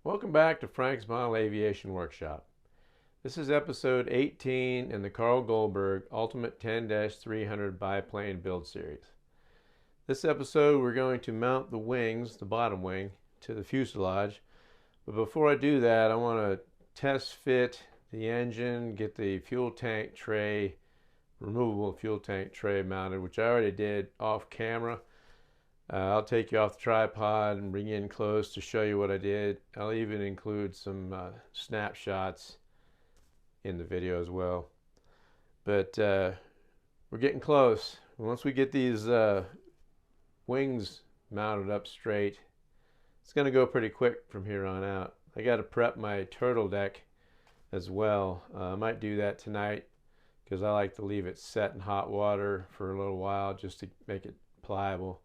Welcome back to Frank's Model Aviation Workshop. This is episode 18 in the Carl Goldberg Ultimate 10-300 Biplane build series. This episode we're going to mount the wings, the bottom wing, to the fuselage. But before I do that, I want to test fit the engine, get the fuel tank tray, removable fuel tank tray mounted, which I already did off camera. I'll take you off the tripod and bring you in close to show you what I did. I'll even include some snapshots in the video as well. But we're getting close. Once we get these wings mounted up straight, it's going to go pretty quick from here on out. I got to prep my turtle deck as well. I might do that tonight because I like to leave it set in hot water for a little while just to make it pliable.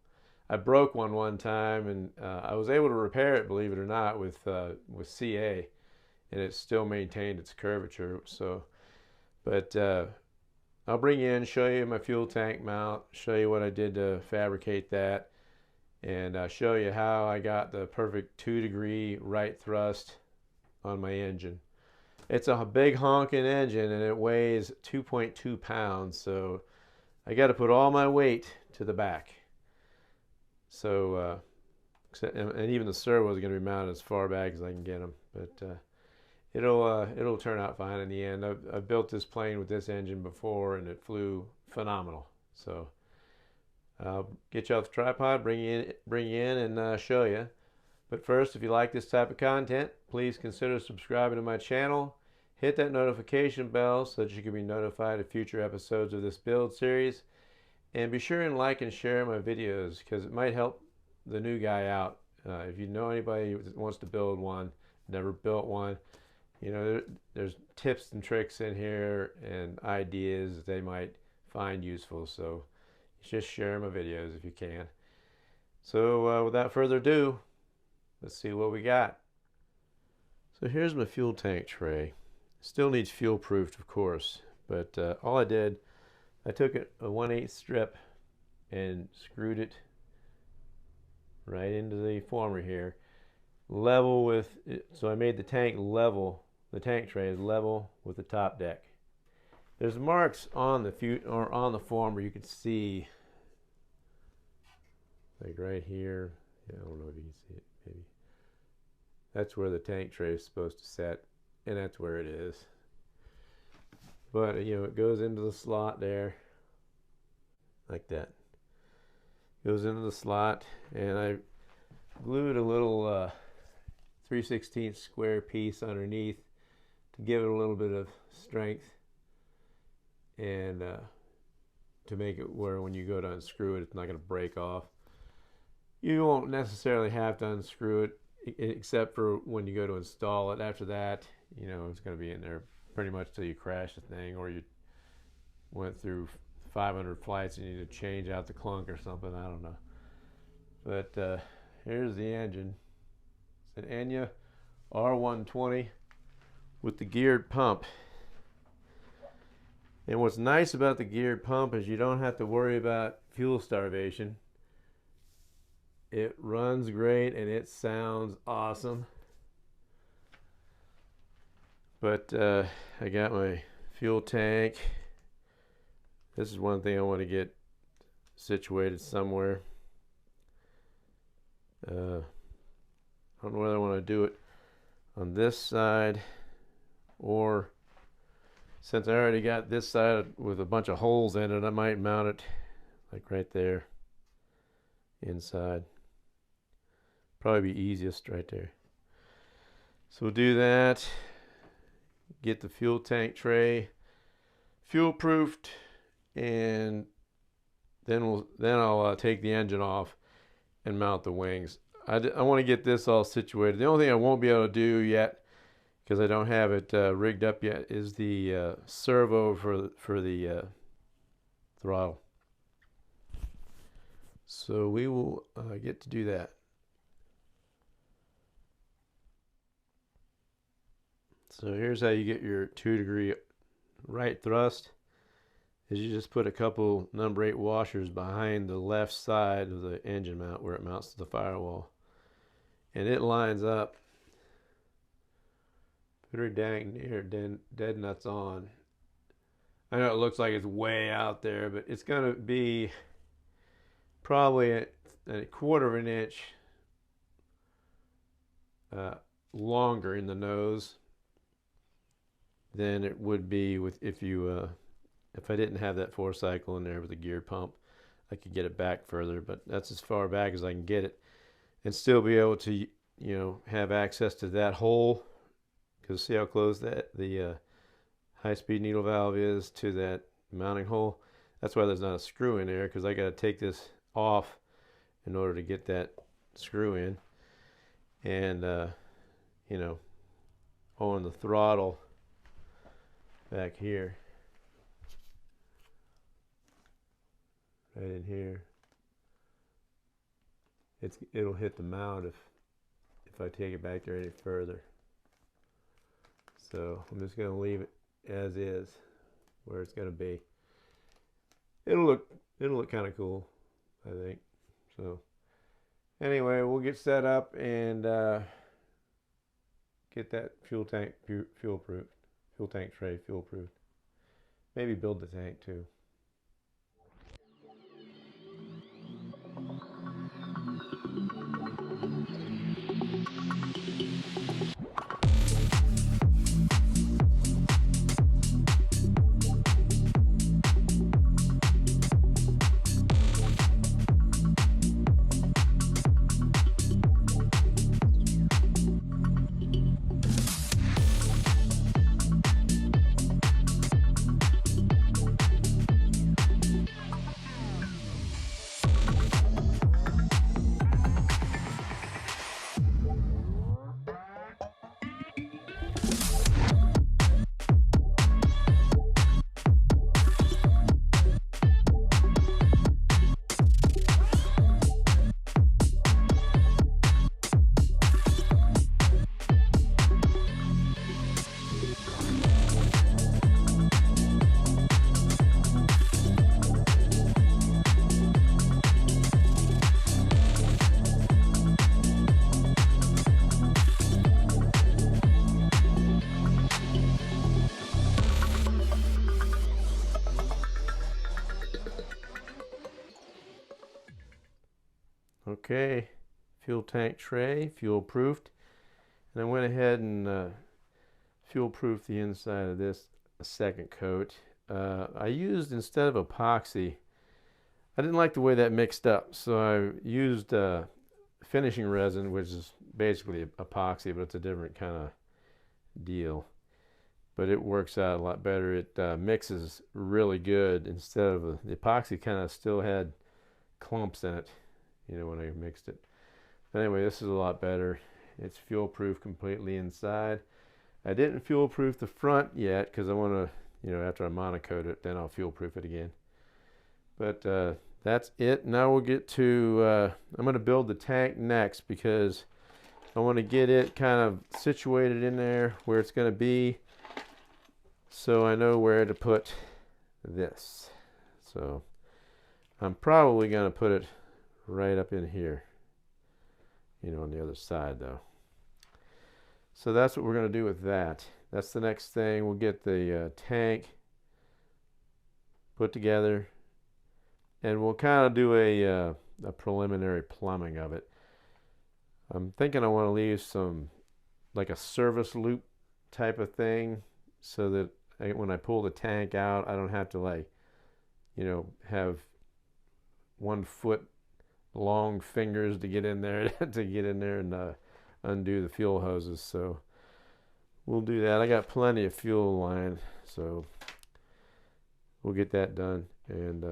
I broke one time, and I was able to repair it, believe it or not, with CA, and it still maintained its curvature. So, but I'll bring you in, show you my fuel tank mount, show you what I did to fabricate that, and show you how I got the perfect 2-degree right thrust on my engine. It's a big honking engine, and it weighs 2.2 pounds, so I got to put all my weight to the back. So, and even the servo is going to be mounted as far back as I can get them, but it'll turn out fine in the end. I've built this plane with this engine before, and it flew phenomenal. So, I'll get you off the tripod, bring you in, and show you. But first, if you like this type of content, please consider subscribing to my channel. Hit that notification bell so that you can be notified of future episodes of this build series. And be sure and like and share my videos because it might help the new guy out. If you know anybody who wants to build one, never built one, you know, there's tips and tricks in here and ideas that they might find useful. So just share my videos if you can. So without further ado, let's see what we got. So here's my fuel tank tray. Still needs fuel proofed, of course, but all I did, I took a 1/8 strip and screwed it right into the former here, level with it, so I made the tank level. The tank tray is level with the top deck. There's marks on the former you can see, like right here. Yeah, I don't know if you can see it. Maybe that's where the tank tray is supposed to set, and that's where it is. But, you know, it goes into the slot there, like that. Goes into the slot, and I glued a little 3/16 square piece underneath to give it a little bit of strength, and to make it where when you go to unscrew it, it's not going to break off. You won't necessarily have to unscrew it, except for when you go to install it. After that, you know, it's going to be in there pretty much till you crash the thing, or you went through 500 flights and you need to change out the clunk or something. I don't know. But here's the engine. It's an Enya R120 with the geared pump. And what's nice about the geared pump is you don't have to worry about fuel starvation. It runs great and it sounds awesome. But I got my fuel tank. This is one thing I want to get situated somewhere. I don't know whether I want to do it on this side, or since I already got this side with a bunch of holes in it, I might mount it like right there inside. Probably be easiest right there. So we'll do that. Get the fuel tank tray fuel proofed, and then I'll take the engine off and mount the wings. I want to get this all situated. The only thing I won't be able to do yet, because I don't have it rigged up yet, is the servo for the throttle. So we will get to do that. So here's how you get your 2-degree right thrust. Is you just put a couple number 8 washers behind the left side of the engine mount where it mounts to the firewall, and it lines up pretty dang near dead nuts on. I know it looks like it's way out there, but it's going to be probably a 1/4 of an inch longer in the nose than it would be if I didn't have that 4-cycle in there with the geared pump. I could get it back further, but that's as far back as I can get it, and still be able to have access to that hole, because see how close the high-speed needle valve is to that mounting hole. That's why there's not a screw in there, because I got to take this off in order to get that screw in. And on the throttle back here, right in here, it'll hit the mount if I take it back there any further. So I'm just going to leave it as is, where it's going to be. It'll look kind of cool, I think. So anyway, we'll get set up and get that fuel tank fuel tank tray fuel proofed. Maybe build the tank too. Okay, fuel tank tray, fuel proofed. And I went ahead and fuel proofed the inside of this a second coat. I used, instead of epoxy, I didn't like the way that mixed up, so I used finishing resin, which is basically epoxy, but it's a different kind of deal. But it works out a lot better. It mixes really good. Instead of the epoxy kind of still had clumps in it, when I mixed it. But anyway, this is a lot better. It's fuel proof completely inside. I didn't fuel proof the front yet, because I want to, after I monocoat it, then I'll fuel proof it again. But that's it. Now we'll get to, I'm going to build the tank next, because I want to get it kind of situated in there where it's going to be, so I know where to put this. So I'm probably going to put it right up in here, on the other side though. So that's what we're going to do with that. That's the next thing. We'll get the tank put together, and we'll kind of do a preliminary plumbing of it. I'm thinking I want to leave some, like a service loop type of thing, so that when I pull the tank out, I don't have to, like, have 1 foot long fingers to get in there and undo the fuel hoses. So we'll do that. I got plenty of fuel line, so we'll get that done, and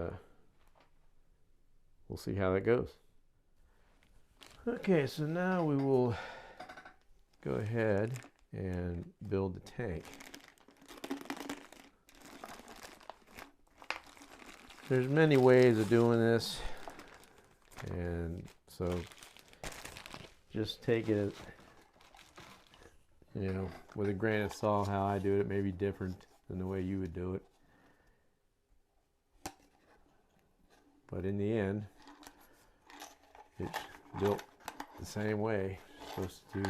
we'll see how that goes. Okay, so now we will go ahead and build the tank. There's many ways of doing this, and so just take it, with a grain of salt. How I do it, it may be different than the way you would do it, but in the end, it's built the same way. It's supposed to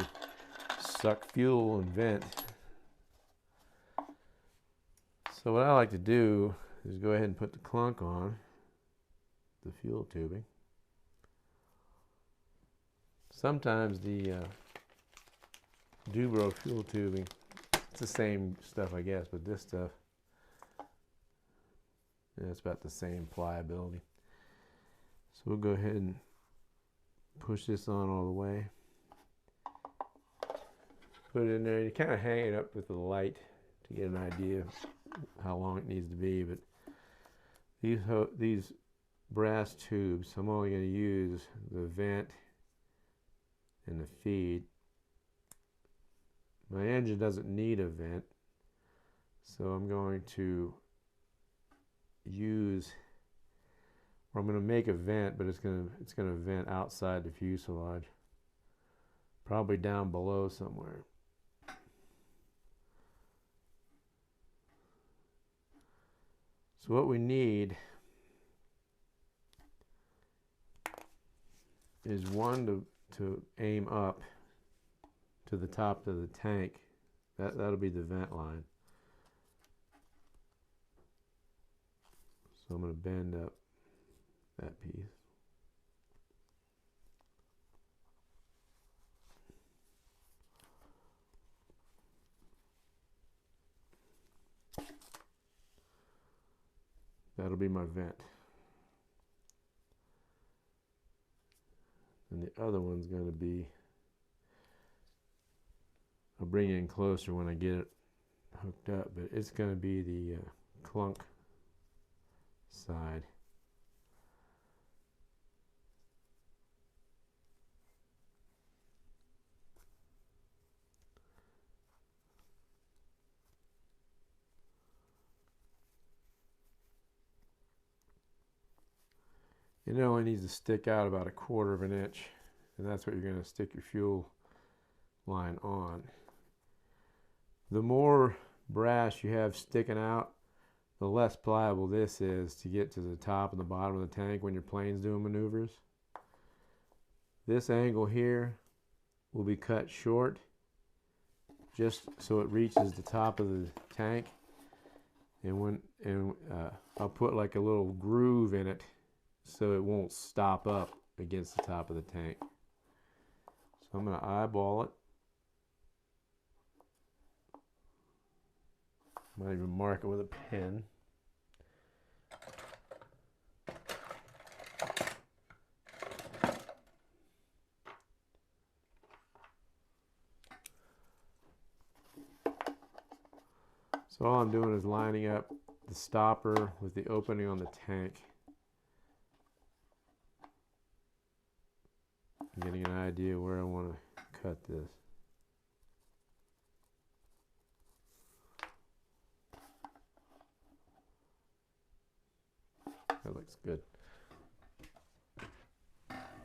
suck fuel and vent. So what I like to do is go ahead and put the clunk on the fuel tubing. Sometimes the Dubro fuel tubing, it's the same stuff, I guess, but this stuff, it's about the same pliability. So we'll go ahead and push this on all the way. Put it in there. You kind of hang it up with the light to get an idea of how long it needs to be. But these brass tubes, I'm only going to use the vent and the feed. My engine doesn't need a vent, so I'm going to I'm going to make a vent, but it's going to vent outside the fuselage, probably down below somewhere. So what we need is one to aim up to the top of the tank. That'll be the vent line. So I'm going to bend up that piece. That'll be my vent. And the other one's going to be, I'll bring it in closer when I get it hooked up, but it's going to be the clunk side. It only needs to stick out about 1/4 of an inch, and that's what you're going to stick your fuel line on. The more brass you have sticking out, the less pliable this is to get to the top and the bottom of the tank when your plane's doing maneuvers. This angle here will be cut short just so it reaches the top of the tank, and I'll put like a little groove in it so it won't stop up against the top of the tank. So I'm going to eyeball it. Might even mark it with a pen. So all I'm doing is lining up the stopper with the opening on the tank. I'm getting an idea where I want to cut this. That looks good.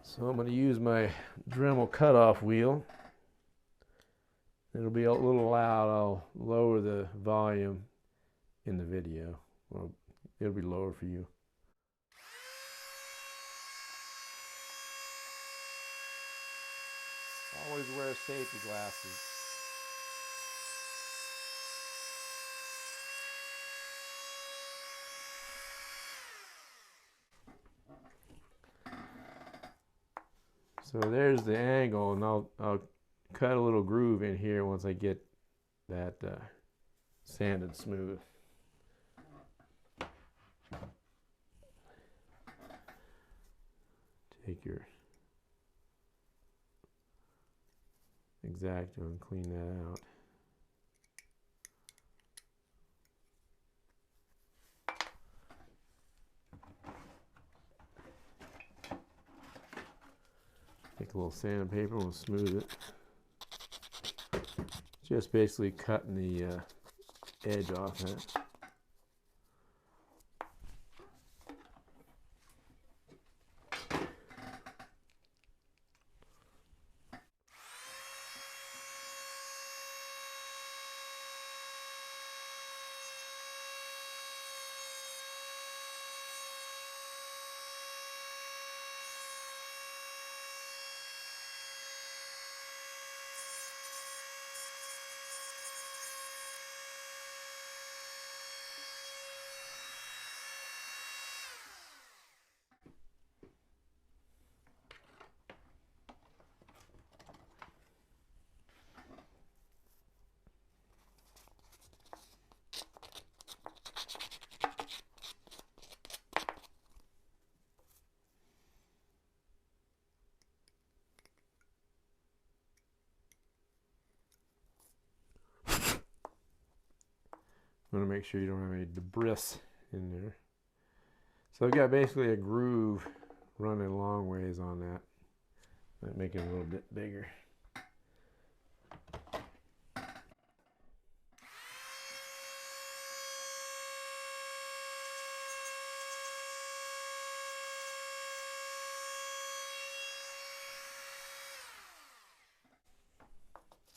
So I'm going to use my Dremel cutoff wheel. It'll be a little loud. I'll lower the volume in the video. Well, it'll be lower for you. Always wear safety glasses. So there's the angle, and I'll cut a little groove in here once I get that sanded smooth. Take your X-Acto and clean that out. Take a little sandpaper, we'll smooth it. Just basically cutting the edge off it. You want to make sure you don't have any debris in there. So I've got basically a groove running a long ways on that. Might make it a little bit bigger.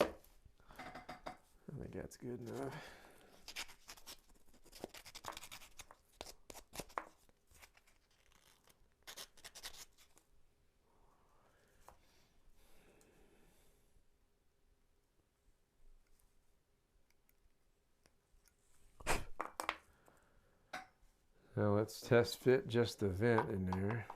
I think that's good enough. Now let's test fit just the vent in there.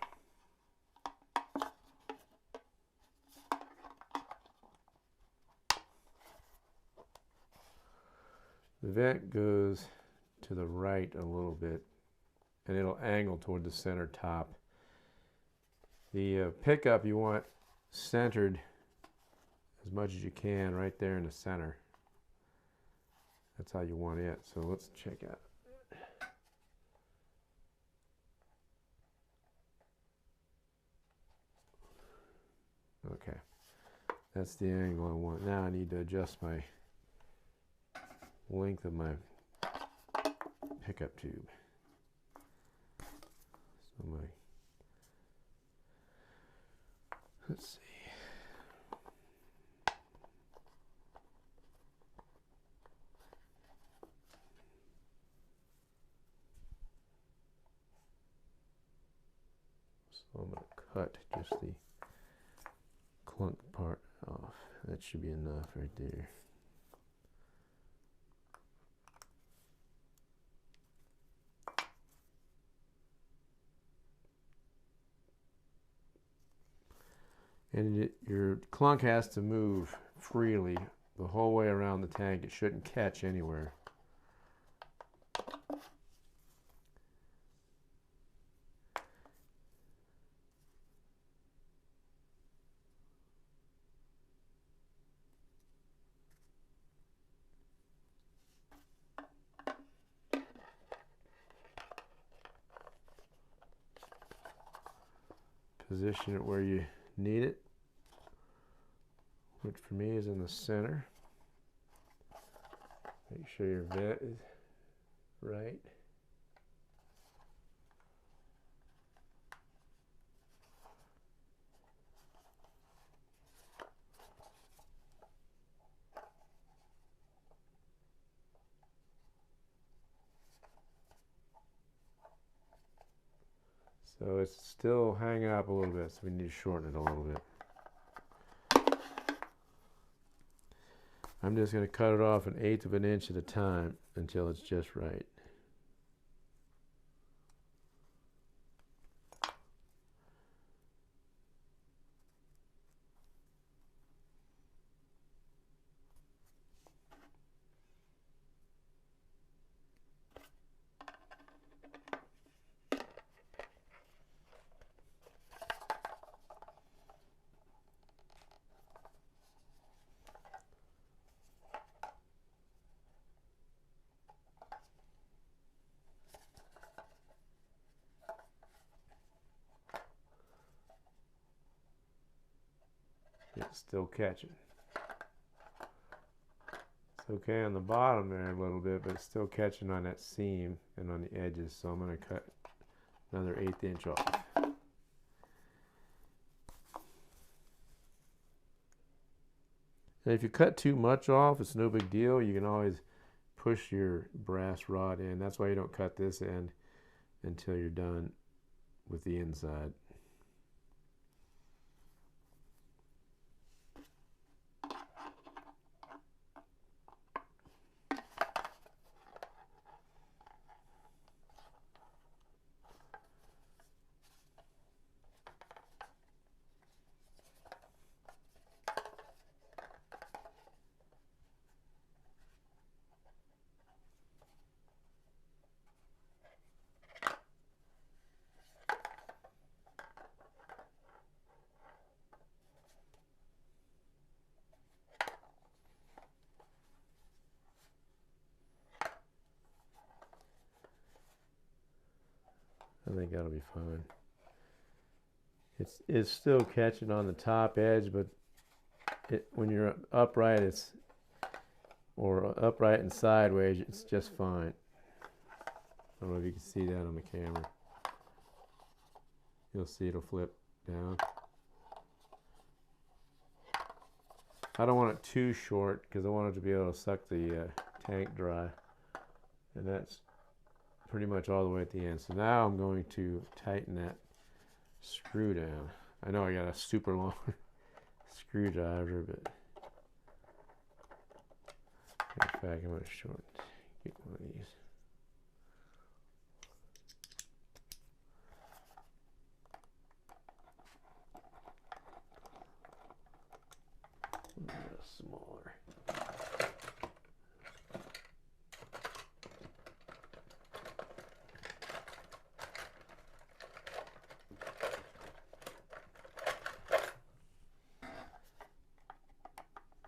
The vent goes to the right a little bit, and it'll angle toward the center top. The pickup you want centered as much as you can right there in the center. That's how you want it. So let's check out. Okay, that's the angle I want. Now I need to adjust my length of my pickup tube. So let's see. So I'm going to cut just the clunk part off. That should be enough right there. And your clunk has to move freely the whole way around the tank. It shouldn't catch anywhere. Position it where you need it, which for me is in the center. Make sure your vent is right. So it's still hanging up a little bit, so we need to shorten it a little bit. I'm just going to cut it off 1/8 of an inch at a time until it's just right. It's still catching. It's okay on the bottom there a little bit, but it's still catching on that seam and on the edges, so I'm going to cut another 1/8 inch off. And if you cut too much off, it's no big deal. You can always push your brass rod in. That's why you don't cut this end until you're done with the inside. I think that'll be fine. It's still catching on the top edge, but when you're upright, or upright and sideways, it's just fine. I don't know if you can see that on the camera. You'll see it'll flip down. I don't want it too short because I want it to be able to suck the tank dry, and that's pretty much all the way at the end. So now I'm going to tighten that screw down. I know I got a super long screwdriver, but in fact I'm going to get one of these. A little smaller.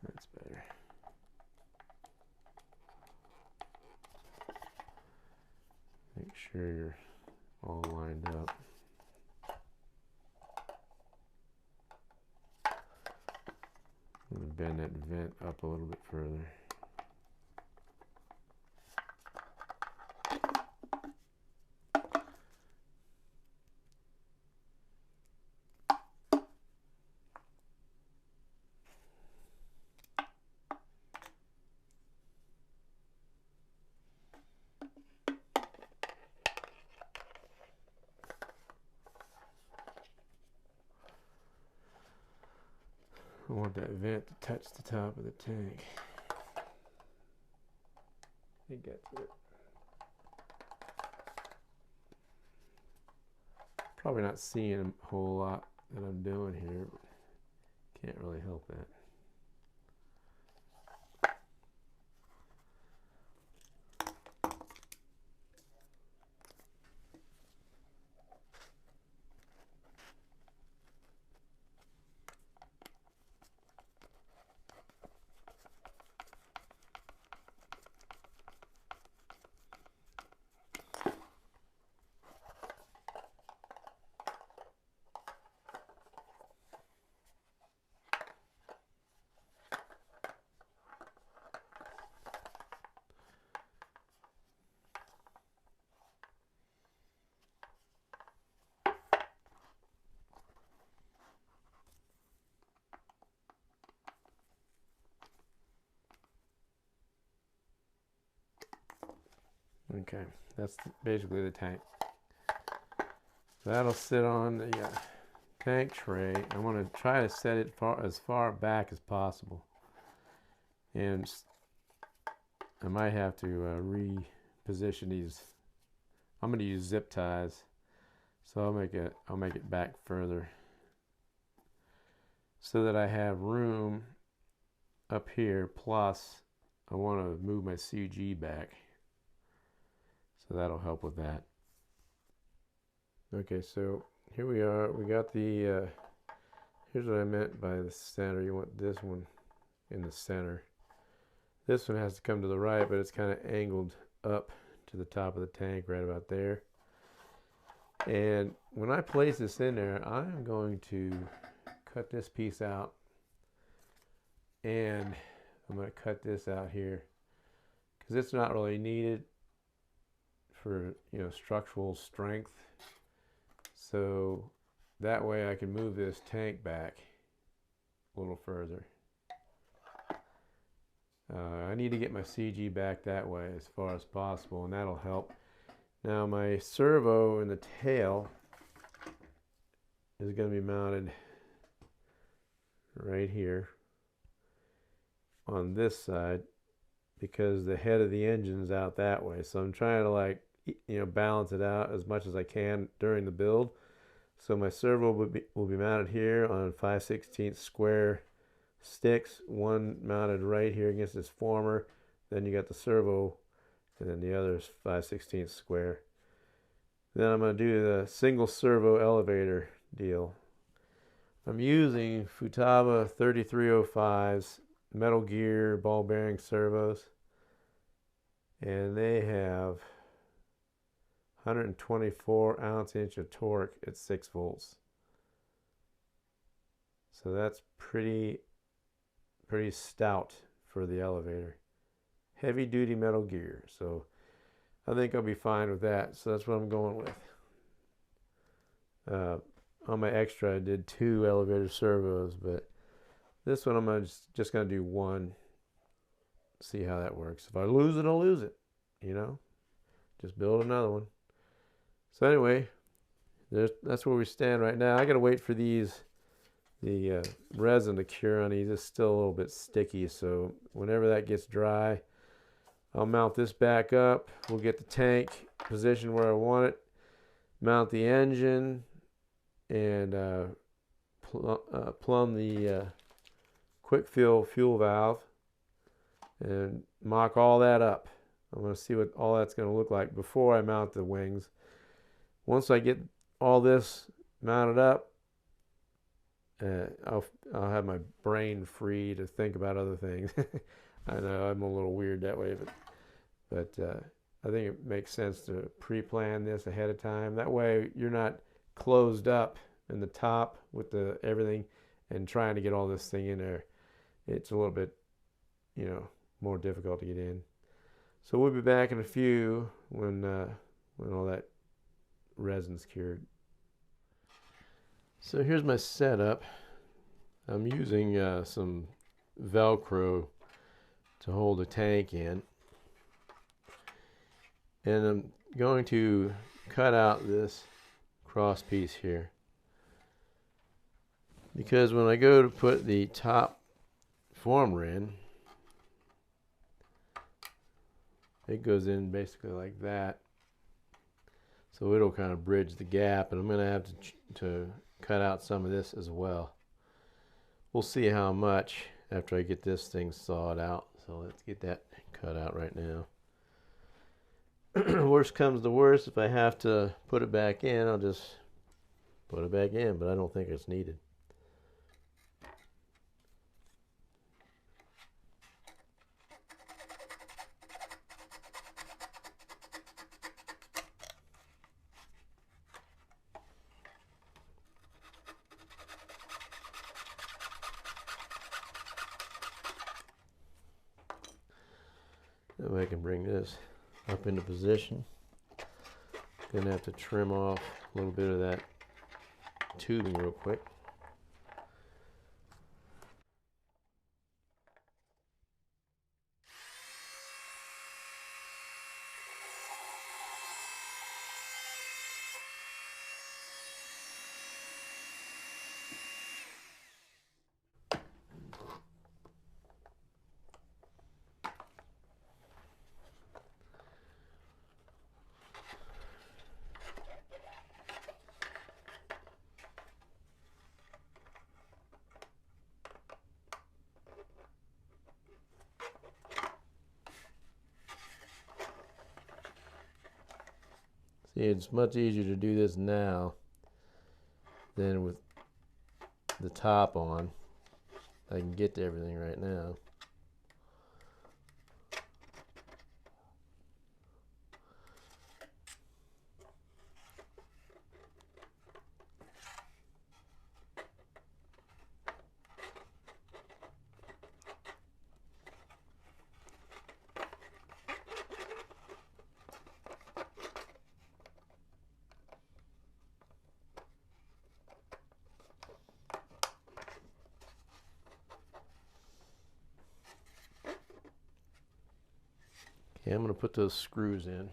That's better. Make sure you're all lined up. I'm going to bend that vent up a little bit further. I want that vent to touch the top of the tank. It gets it. Probably not seeing a whole lot that I'm doing here, but can't really help that. Okay, that's basically the tank. So that'll sit on the tank tray. I want to try to set it as far back as possible. And I might have to reposition these. I'm going to use zip ties. So I'll make it back further so that I have room up here, plus I want to move my CG back. So that'll help with that. Okay, so here we are. We got the, here's what I meant by the center. You want this one in the center. This one has to come to the right, but it's kind of angled up to the top of the tank right about there. And when I place this in there, I'm going to cut this piece out and I'm going to cut this out here because it's not really needed for, you know, structural strength. So that way I can move this tank back a little further. I need to get my CG back that way as far as possible, and that'll help. Now my servo in the tail is going to be mounted right here on this side because the head of the engine's out that way. So I'm trying to, like, you know, balance it out as much as I can during the build. So my servo will be mounted here on 5/16 square sticks, one mounted right here against this former. Then you got the servo, and then the other is 5/16 square. Then I'm going to do the single servo elevator deal. I'm using Futaba 3305's Metal Gear ball bearing servos, and they have 124 ounce-inch of torque at 6 volts. So that's pretty stout for the elevator. Heavy duty Metal Gear. So I think I'll be fine with that. So that's what I'm going with. On my extra I did 2 elevator servos, but this one I'm just going to do 1. See how that works. If I lose it, I'll lose it. You know? Just build another one. So anyway, that's where we stand right now. I got to wait for the resin to cure on these. It's still a little bit sticky, so whenever that gets dry, I'll mount this back up. We'll get the tank positioned where I want it, mount the engine, and plumb the quick fill fuel valve and mock all that up. I'm going to see what all that's going to look like before I mount the wings. Once I get all this mounted up, I'll have my brain free to think about other things. I know I'm a little weird that way, but I think it makes sense to pre-plan this ahead of time. That way you're not closed up in the top with the everything and trying to get all this thing in there. It's a little bit, you know, more difficult to get in. So we'll be back in a few when all that resin's cured. So here's my setup. I'm using some Velcro to hold the tank in, and I'm going to cut out this cross piece here because when I go to put the top former in, it goes in basically like that, so it'll kind of bridge the gap, and I'm going to have to cut out some of this as well. We'll see how much after I get this thing sawed out. So let's get that cut out right now. Worst comes to worst, if I have to put it back in, I'll just put it back in, but I don't think it's needed. That way I can bring this up into position. Gonna have to trim off a little bit of that tubing real quick. See, it's much easier to do this now than with the top on. I can get to everything right now. Okay, I'm going to put those screws in.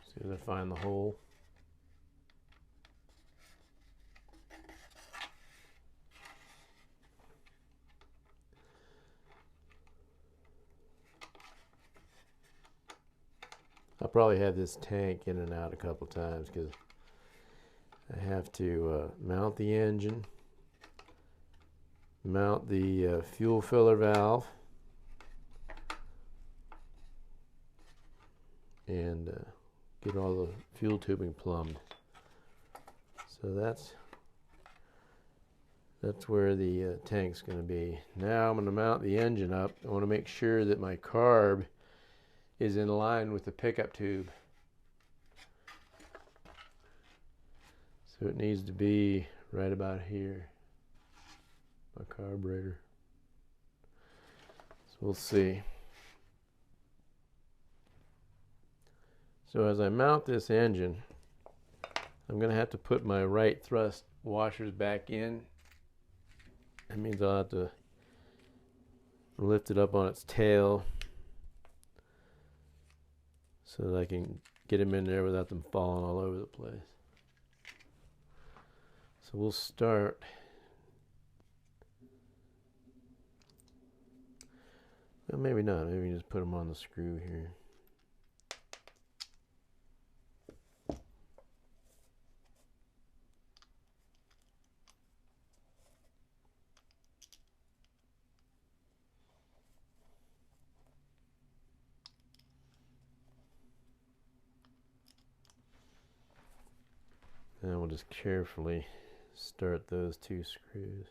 See if I find the hole. I'll probably have this tank in and out a couple times because I have to mount the engine, mount the fuel filler valve, and get all the fuel tubing plumbed. So that's where the tank's going to be. Now I'm going to mount the engine up. I want to make sure that my carb is in line with the pickup tube. So it needs to be right about here, my carburetor. So we'll see. So as I mount this engine, I'm going to have to put my right thrust washers back in. That means I'll have to lift it up on its tail so that I can get them in there without them falling all over the place. So we'll start. Well, maybe not. Maybe we can just put them on the screw here. And we'll just carefully start those two screws.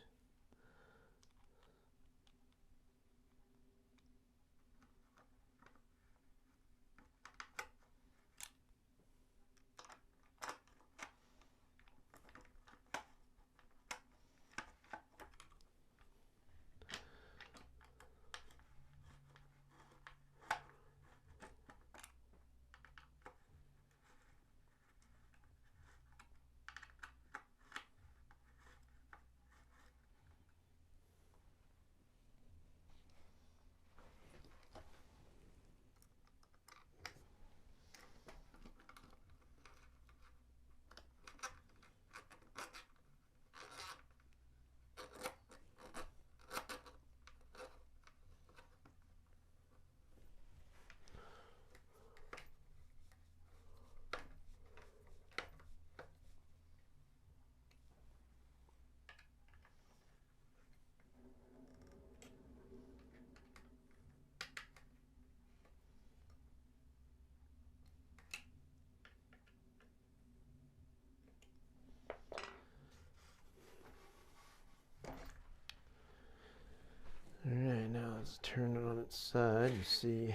Alright, now let's turn it on its side and see.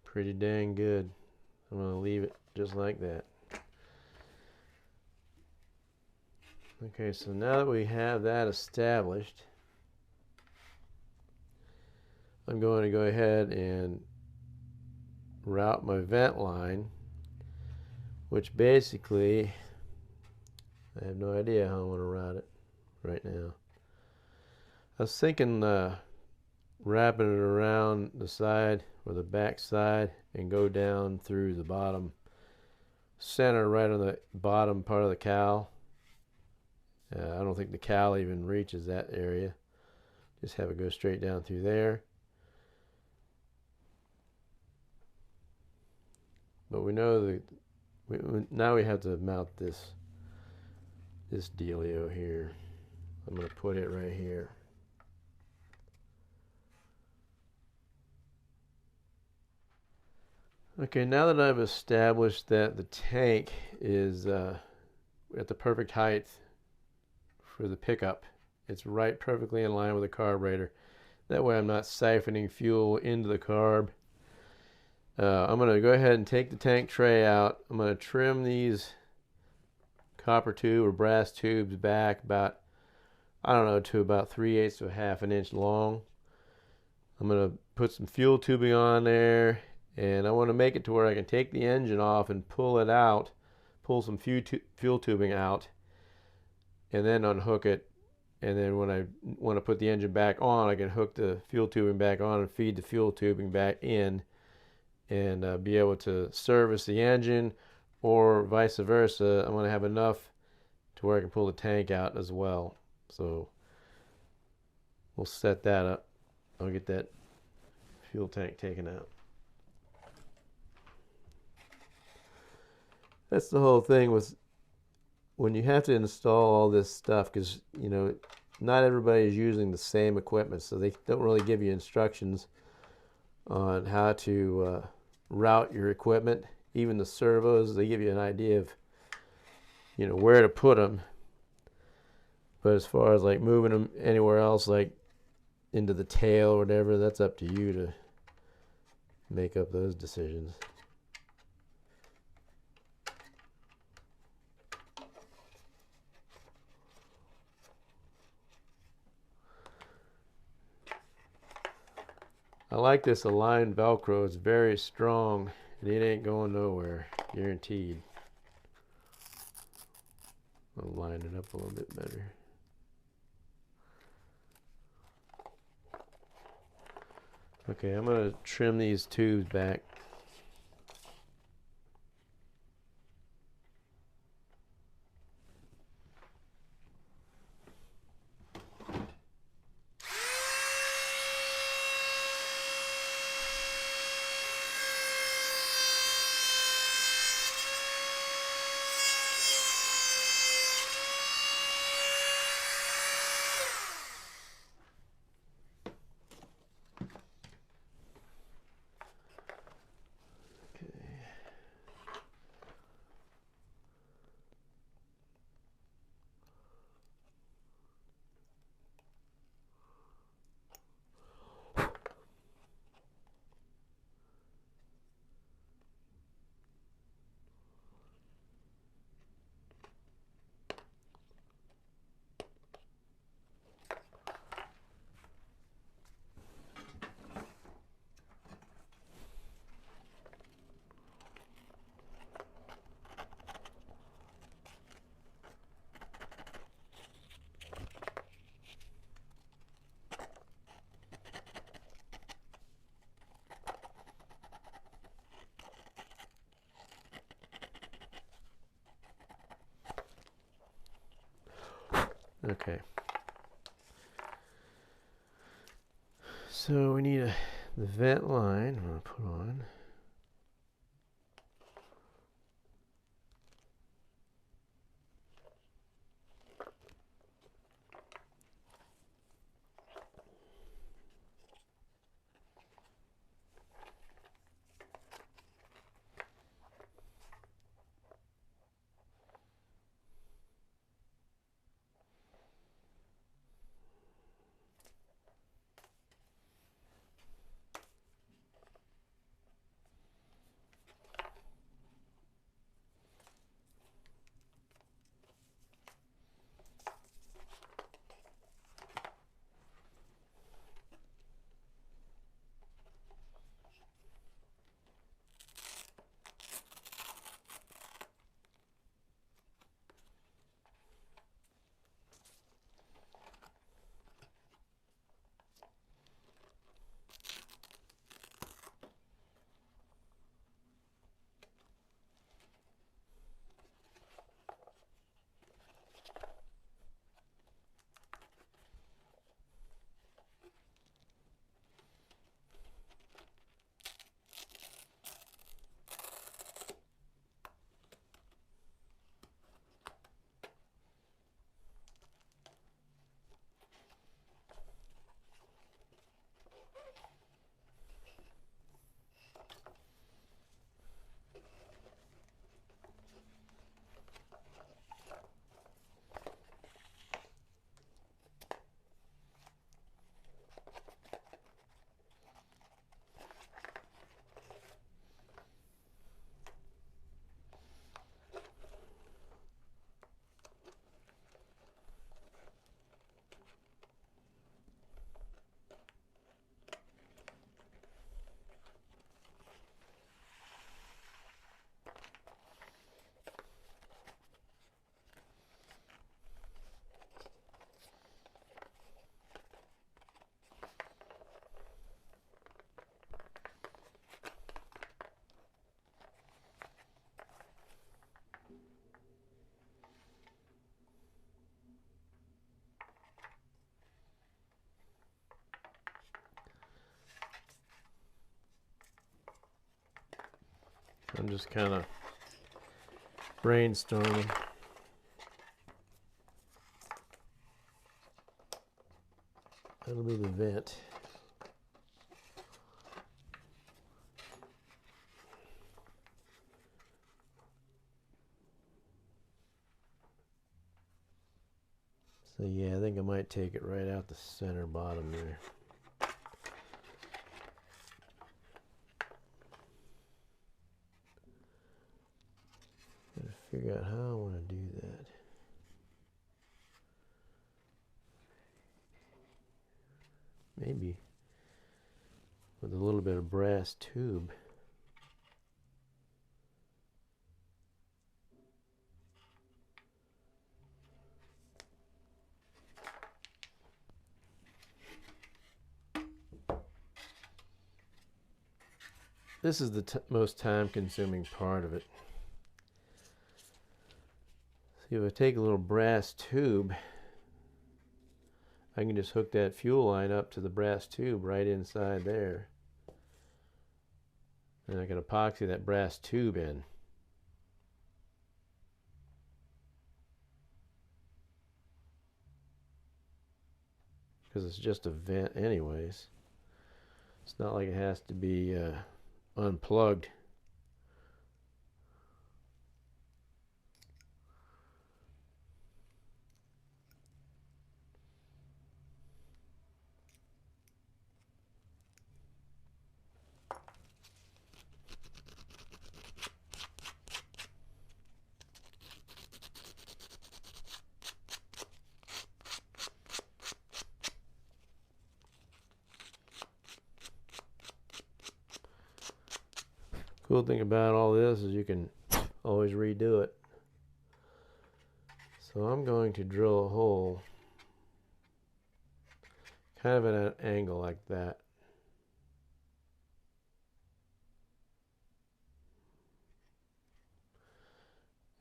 Pretty dang good. I'm going to leave it just like that. Okay, so now that we have that established, I'm going to go ahead and route my vent line, which basically, I have no idea how I want to route it right now. I was thinking wrapping it around the side or the back side and go down through the bottom center right on the bottom part of the cowl. I don't think the cowl even reaches that area. Just have it go straight down through there. But we know that now we have to mount this dealio here. I'm going to put it right here. Okay, now that I've established that the tank is at the perfect height for the pickup, it's right perfectly in line with the carburetor. That way I'm not siphoning fuel into the carb. I'm going to go ahead and take the tank tray out. I'm going to trim these copper tube or brass tubes back about, I don't know, to about 3/8 to a half an inch long. I'm going to put some fuel tubing on there, and I want to make it to where I can take the engine off and pull it out, pull some fuel tubing out, and then unhook it. And then when I want to put the engine back on, I can hook the fuel tubing back on and feed the fuel tubing back in, and be able to service the engine, or vice versa. I'm going to have enough to where I can pull the tank out as well. So we'll set that up. I'll get that fuel tank taken out. That's the whole thing with when you have to install all this stuff, because you know not everybody is using the same equipment, so they don't really give you instructions on how to route your equipment. Even the servos, they give you an idea of where to put them, but as far as like moving them anywhere else, like into the tail or whatever, that's up to you to make up those decisions. I like this aligned Velcro. It's very strong and it ain't going nowhere, guaranteed. I'll line it up a little bit better. Okay, I'm going to trim these tubes back. Okay. So we need the vent line I'm going to put on. I'm just kind of brainstorming. That'll be the vent. So yeah, I think I might take it right out the center bottom there. Gotta figure out how I want to do that. Maybe with a little bit of brass tube. This is the most time-consuming part of it. See, if I take a little brass tube, I can just hook that fuel line up to the brass tube right inside there. And I can epoxy that brass tube in. Because it's just a vent anyways. It's not like it has to be unplugged. Cool thing about all this is you can always redo it. So I'm going to drill a hole kind of at an angle like that.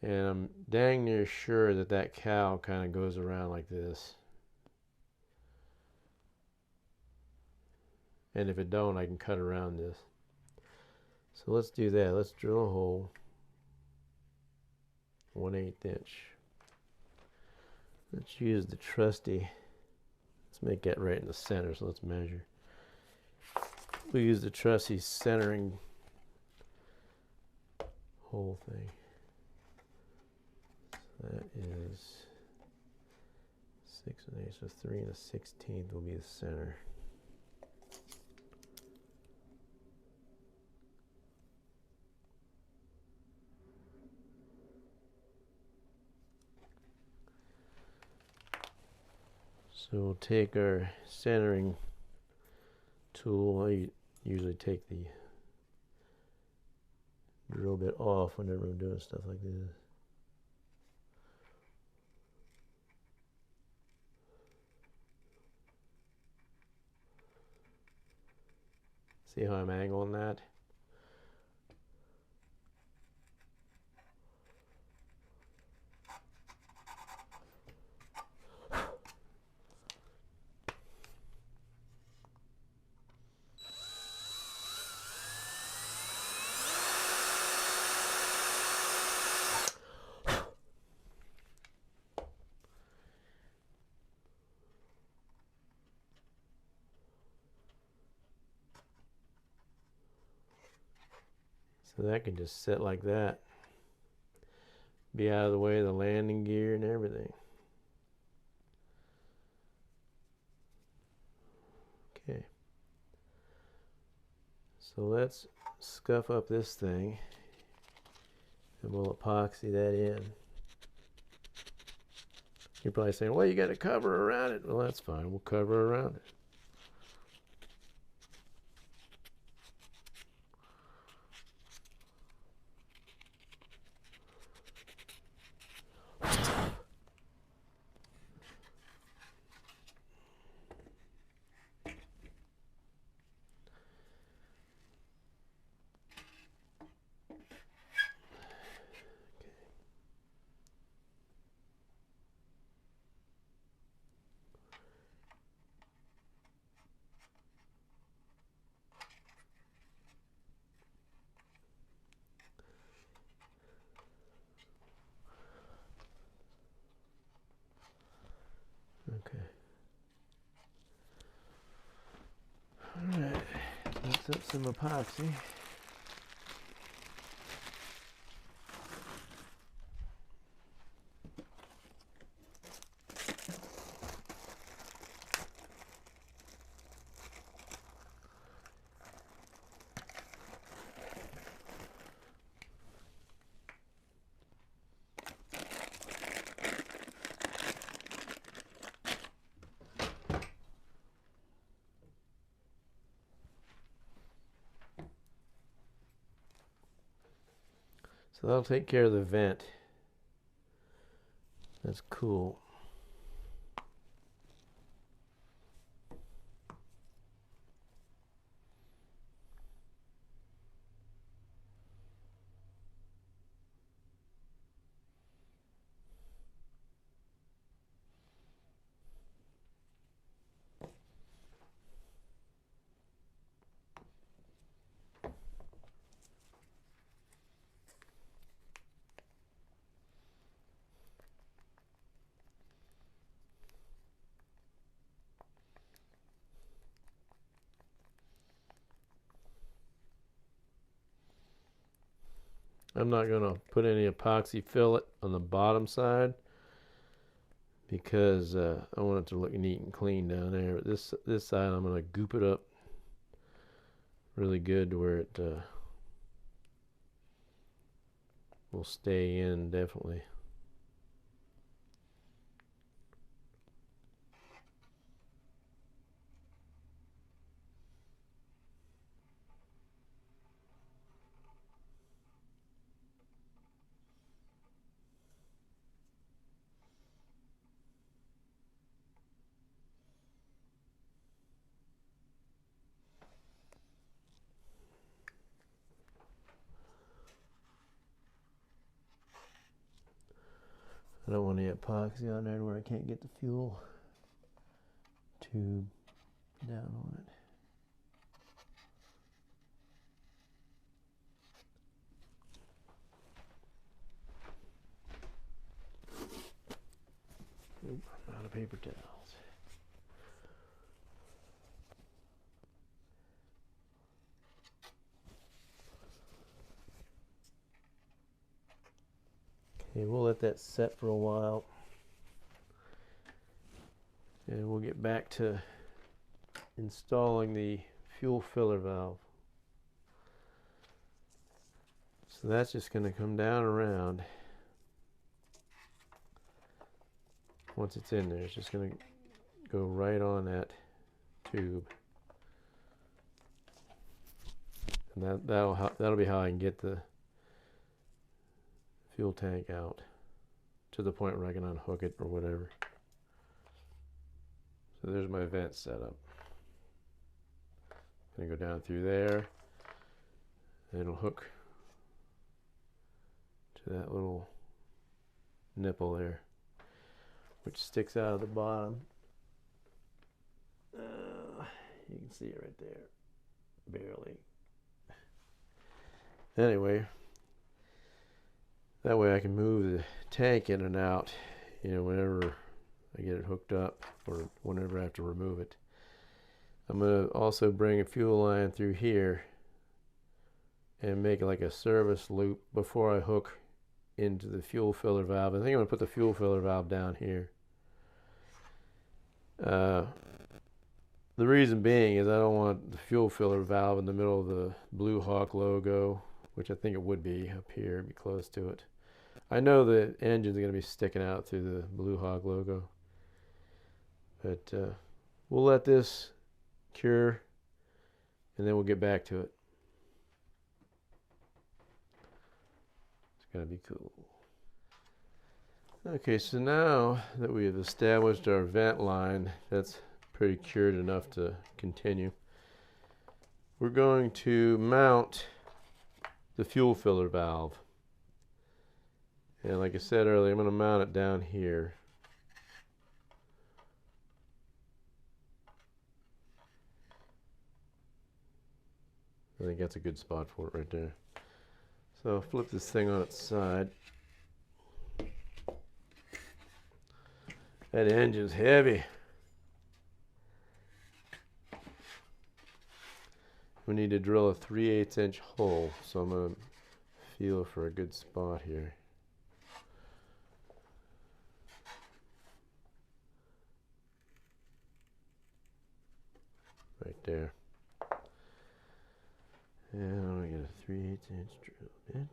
And I'm dang near sure that that cowl kind of goes around like this. And if it don't, I can cut around this. So let's do that. Let's drill a hole 1/8 inch. Let's use the trusty. Let's make that right in the center, so let's measure. We use the trusty centering hole thing. So that is 6 1/8, so 3 1/16 will be the center. So we'll take our centering tool. I usually take the drill bit off whenever I'm doing stuff like this. See how I'm angling that? So that can just sit like that. Be out of the way of the landing gear and everything. Okay. So let's scuff up this thing and we'll epoxy that in. You're probably saying, well, you got to cover around it. Well, that's fine. We'll cover around it. some epoxy. So that'll take care of the vent. That's cool. I'm not going to put any epoxy fillet on the bottom side because I want it to look neat and clean down there. But this side I'm going to goop it up really good to where it will stay in definitely. I don't want any epoxy on there where I can't get the fuel tube down on it. Oop, I'm out of paper towels. Okay, we'll let that set for a while. And we'll get back to installing the fuel filler valve. So that's just going to come down around. Once it's in there, it's just going to go right on that tube. And that'll be how I can get the fuel tank out to the point where I can unhook it or whatever. So there's my vent setup. I'm going to go down through there, and it'll hook to that little nipple there, which sticks out of the bottom. You can see it right there, barely. Anyway, that way I can move the tank in and out, whenever I get it hooked up or whenever I have to remove it. I'm going to also bring a fuel line through here and make like a service loop before I hook into the fuel filler valve. I think I'm going to put the fuel filler valve down here. The reason being is I don't want the fuel filler valve in the middle of the Blue Hawk logo, which I think it would be up here, it'd be close to it. I know the engine's going to be sticking out through the Blue Hawk logo, but we'll let this cure and then we'll get back to it. It's going to be cool. Okay, so now that we have established our vent line, that's pretty cured enough to continue. We're going to mount the fuel filler valve. And like I said earlier, I'm going to mount it down here. I think that's a good spot for it right there. So I'll flip this thing on its side. That engine's heavy. we need to drill a 3/8 inch hole, so I'm going to feel for a good spot here. Right there. And I'm going to get a 3/8 inch drill bit.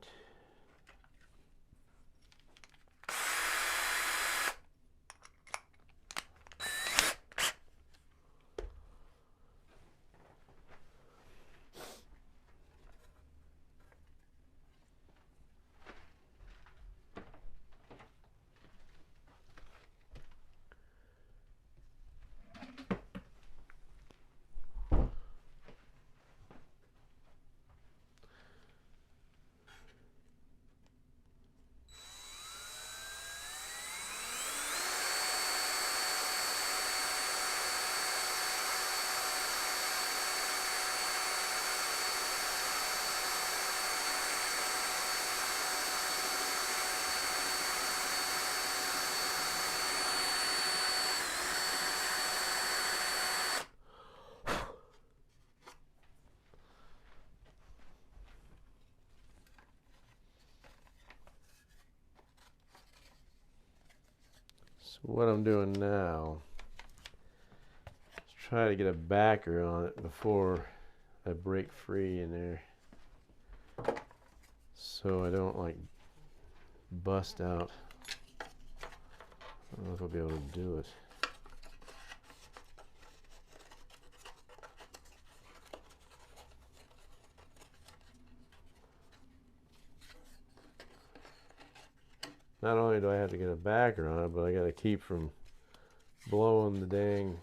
So what I'm doing now is try to get a backer on it before I break free in there, so I don't like bust out. I don't know if I'll be able to do it. Not only do I have to get a backer on it, but I got to keep from blowing the dang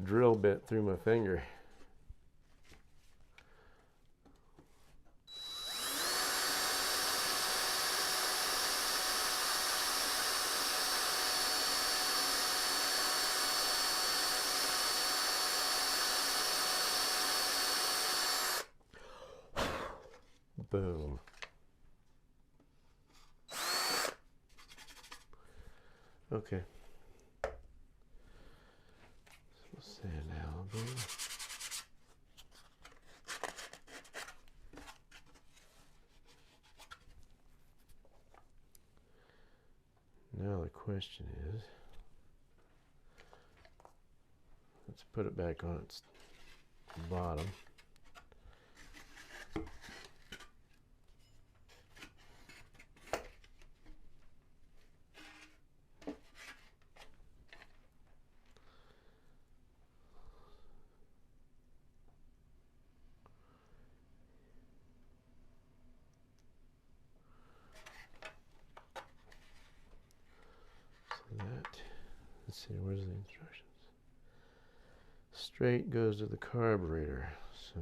drill bit through my finger. Boom. Okay. So we'll sand down a little bit. Now the question is, let's put it back on its bottom. Let's see, where's the instructions? Straight goes to the carburetor, so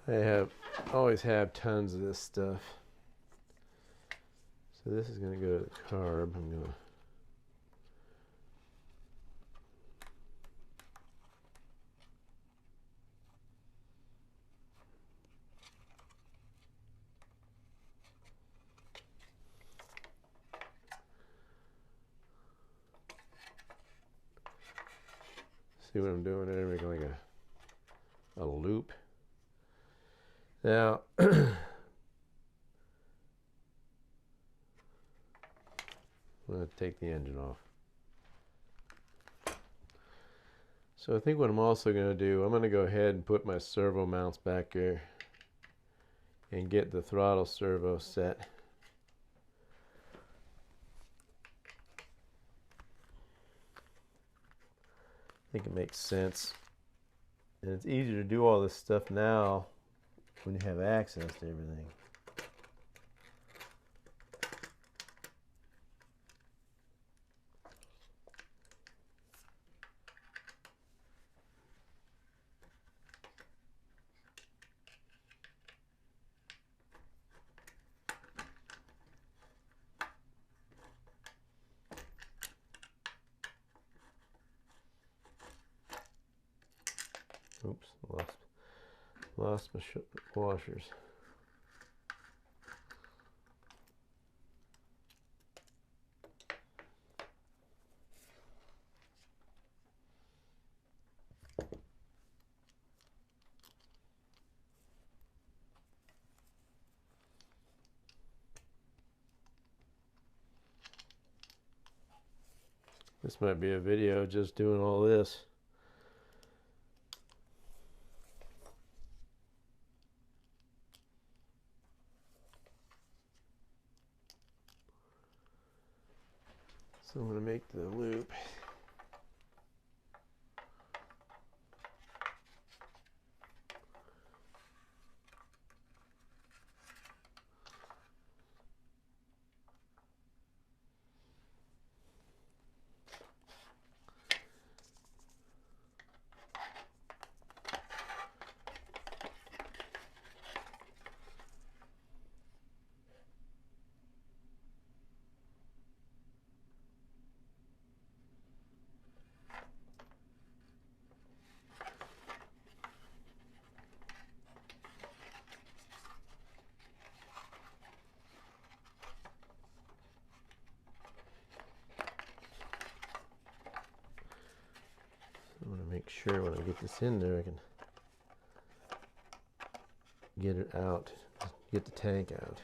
I always have tons of this stuff. So this is going to go to the carb. I'm going to see what I'm doing there, making like a loop. Now, I'm going to take the engine off. So I think what I'm also going to do, I'm going to go ahead and put my servo mounts back here and get the throttle servo set. I think it makes sense. And it's easier to do all this stuff now when you have access to everything. Oops, lost my washers. This might be a video just doing all this. So I'm going to make the loop. I want to make sure when I get this in there I can get it out, get the tank out.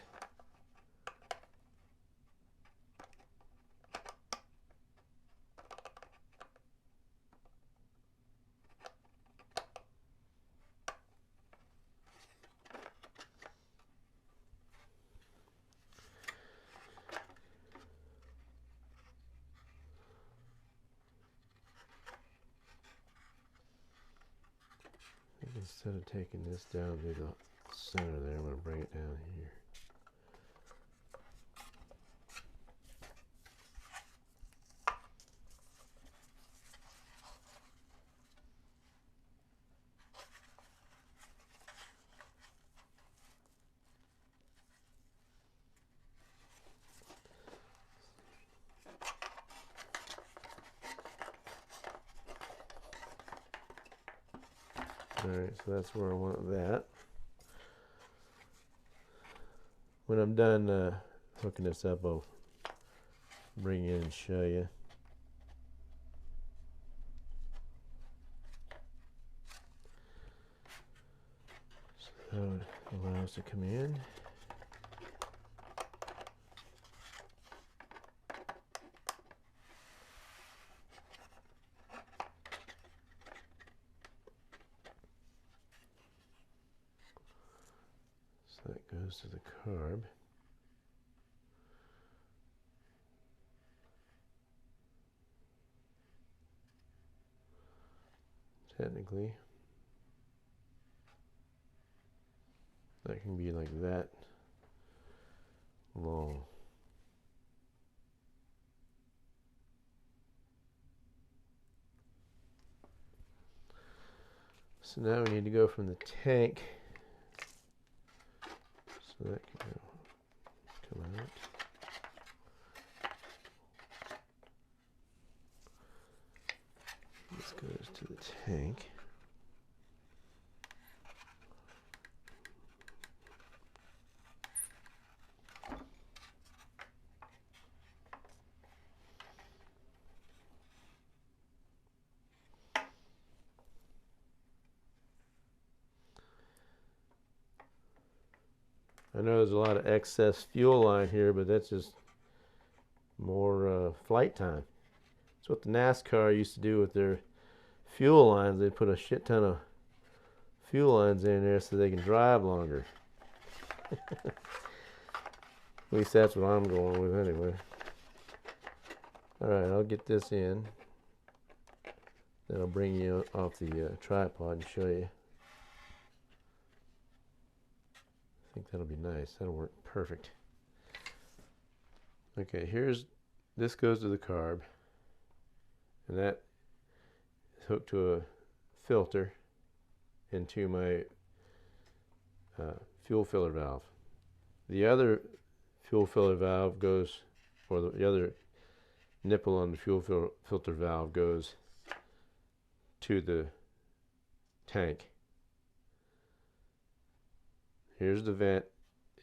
Instead of taking this down to the center there, I'm going to bring it down here. Alright, so that's where I want that. When I'm done hooking this up, I'll bring it in and show you. So it allows to come in. So that goes to the carb. Technically, that can be like that long. So now we need to go from the tank. So that can come out. This goes to the tank. I know there's a lot of excess fuel line here, but that's just more flight time. That's what the NASCAR used to do with their fuel lines. They'd put a shit ton of fuel lines in there so they can drive longer. At least that's what I'm going with anyway. Alright, I'll get this in. Then I'll bring you off the tripod and show you. I think that'll be nice. That'll work perfect. Okay, this goes to the carb, and that is hooked to a filter into my fuel filler valve. The other fuel filler valve goes, or the other nipple on the fuel filter valve goes to the tank. Here's the vent.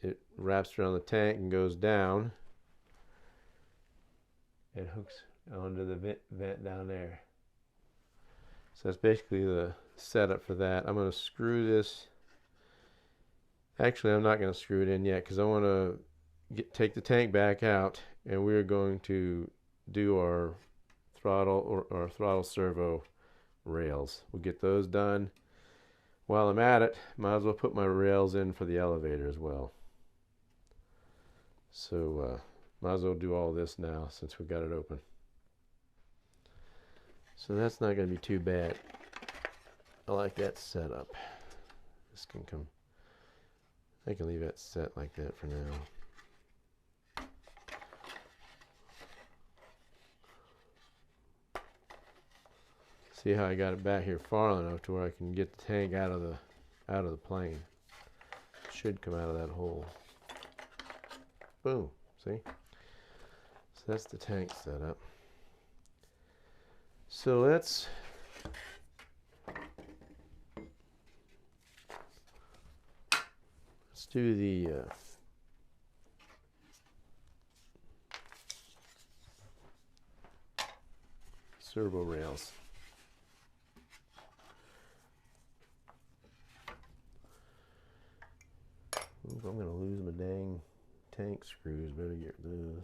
It wraps around the tank and goes down. It hooks onto the vent down there. So that's basically the setup for that. I'm going to screw this. Actually, I'm not going to screw it in yet because I want to take the tank back out, and we're going to do our throttle or our throttle servo rails. We'll get those done. While I'm at it, might as well put my rails in for the elevator as well. So might as well do all this now since we got it open. So that's not going to be too bad. I like that setup. This can come. I can leave that set like that for now. See how I got it back here far enough to where I can get the tank out of the plane. It should come out of that hole. Boom. See? So that's the tank setup. So let's do the servo rails. Ooh, I'm gonna lose my dang tank screws. Better get those.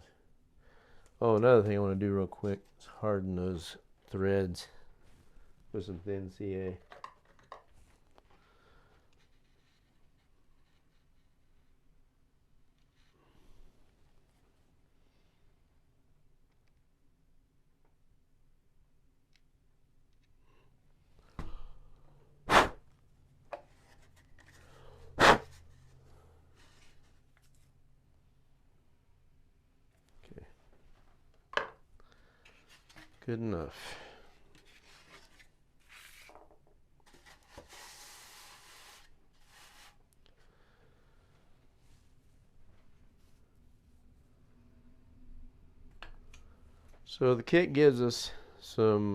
Oh, another thing I want to do real quick is harden those threads with some thin CA. Good enough. So the kit gives us some,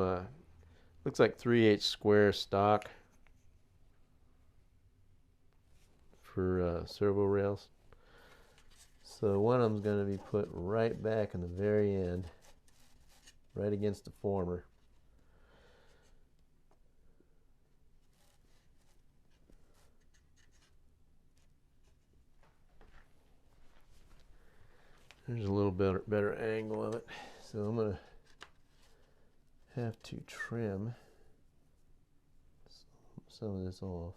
looks like 3/8 square stock for servo rails. So one of them's going to be put right back in the very end, right against the former. There's a little better angle of it. So I'm going to have to trim some of this off.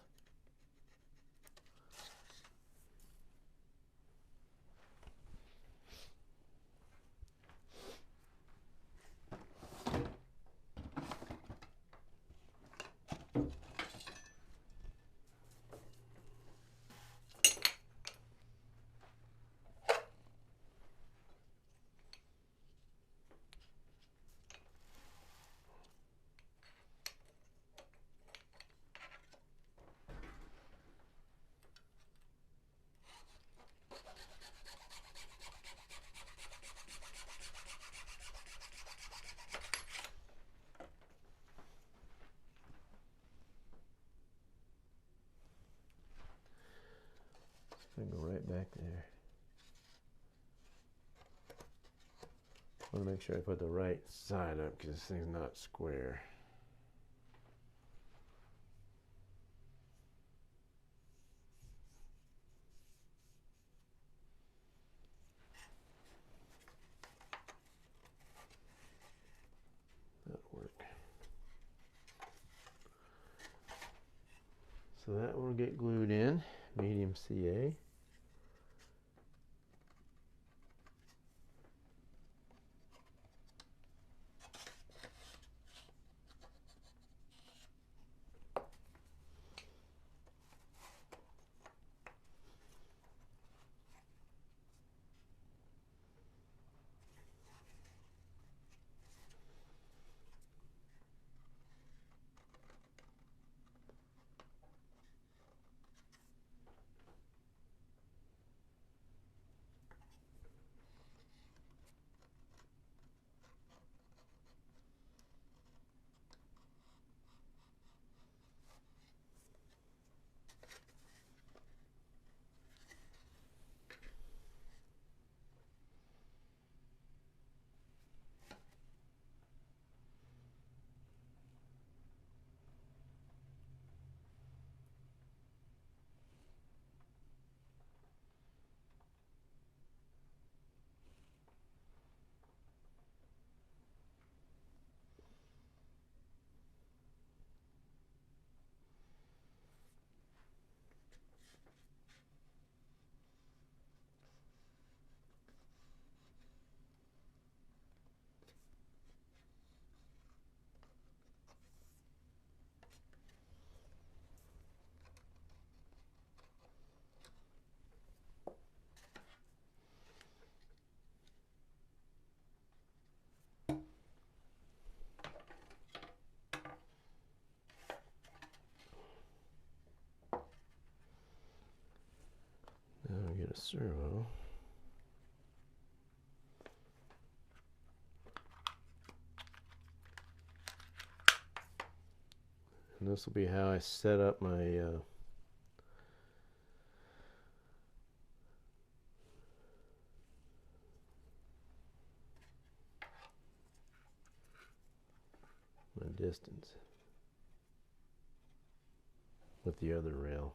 I go right back there. I want to make sure I put the right side up because this thing's not square. That'll work. So that will get glued in, medium CA. servo. And this will be how I set up my my distance with the other rail.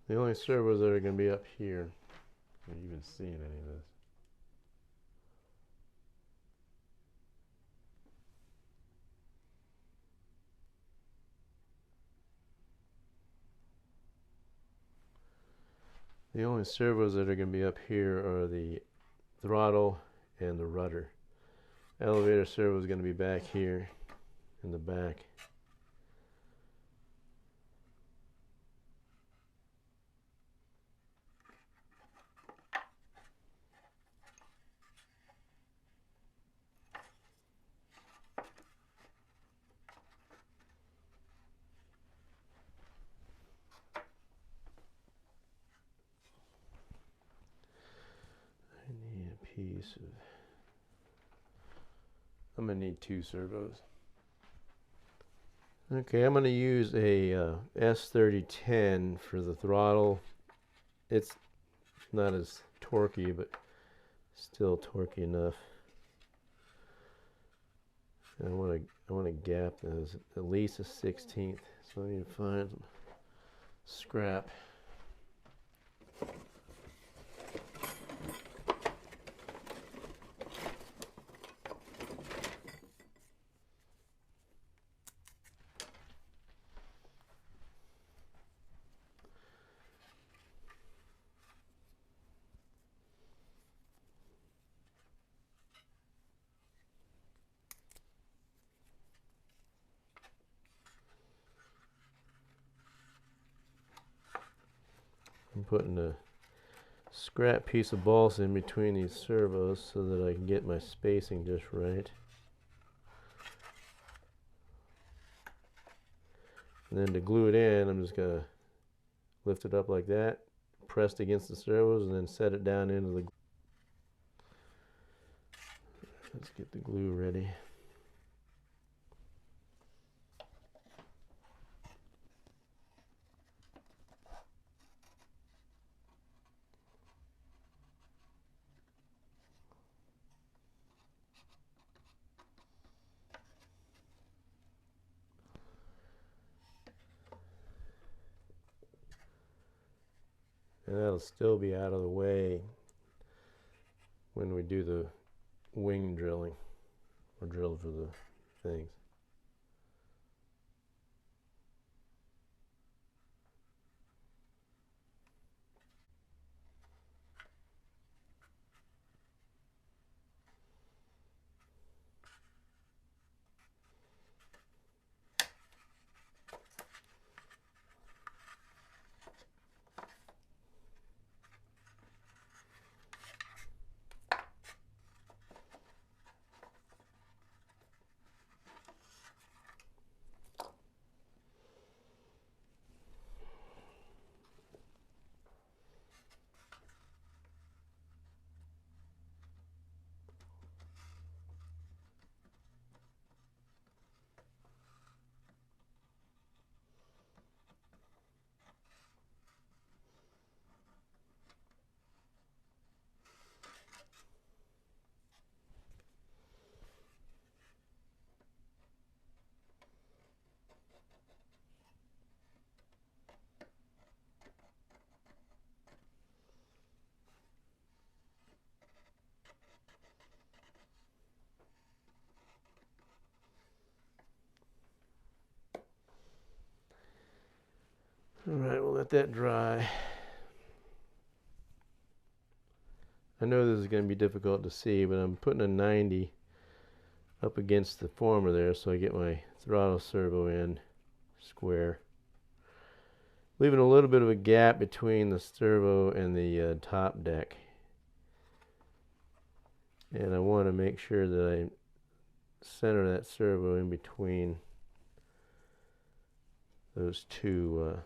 The only servos that are going to be up here. Are you even seeing any of this? The only servos that are going to be up here are the throttle and the rudder. Elevator servo is going to be back here in the back. Piece of, I'm going to need 2 servos. Okay, I'm going to use a S3010 for the throttle. It's not as torquey, but still torquey enough. And I want a gap that is at least a 1/16, so I need to find some scrap. I'm putting a scrap piece of balsa in between these servos so that I can get my spacing just right. And then to glue it in, I'm just going to lift it up like that, pressed against the servos, and then set it down into the glue. Let's get the glue ready. And that'll still be out of the way when we do the wing drilling, or drill for the things. Alright, we'll let that dry. I know this is going to be difficult to see, but I'm putting a 90 up against the former there so I get my throttle servo in square. Leaving a little bit of a gap between the servo and the top deck. And I want to make sure that I center that servo in between those two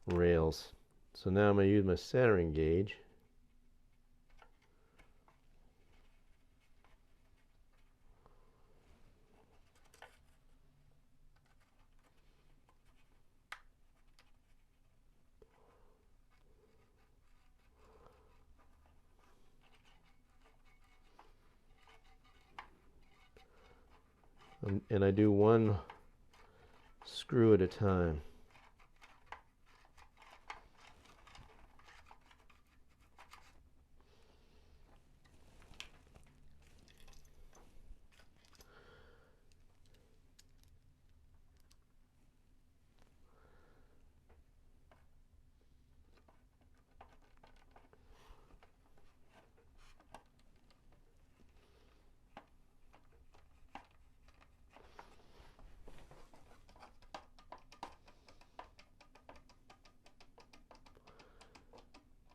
rails. So now I'm going to use my centering gauge. And I do one screw at a time.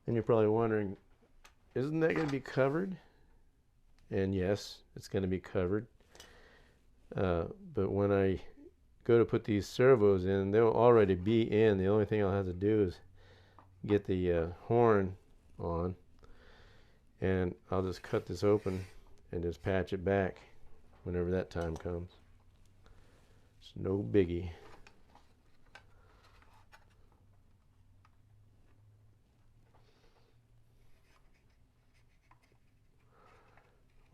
And you're probably wondering, isn't that going to be covered? And yes, it's going to be covered. But when I go to put these servos in, they'll already be in. The only thing I'll have to do is get the horn on, and I'll just cut this open and just patch it back whenever that time comes. It's no biggie.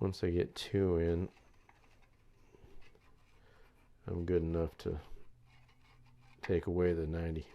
Once I get two in, I'm good enough to take away the 90.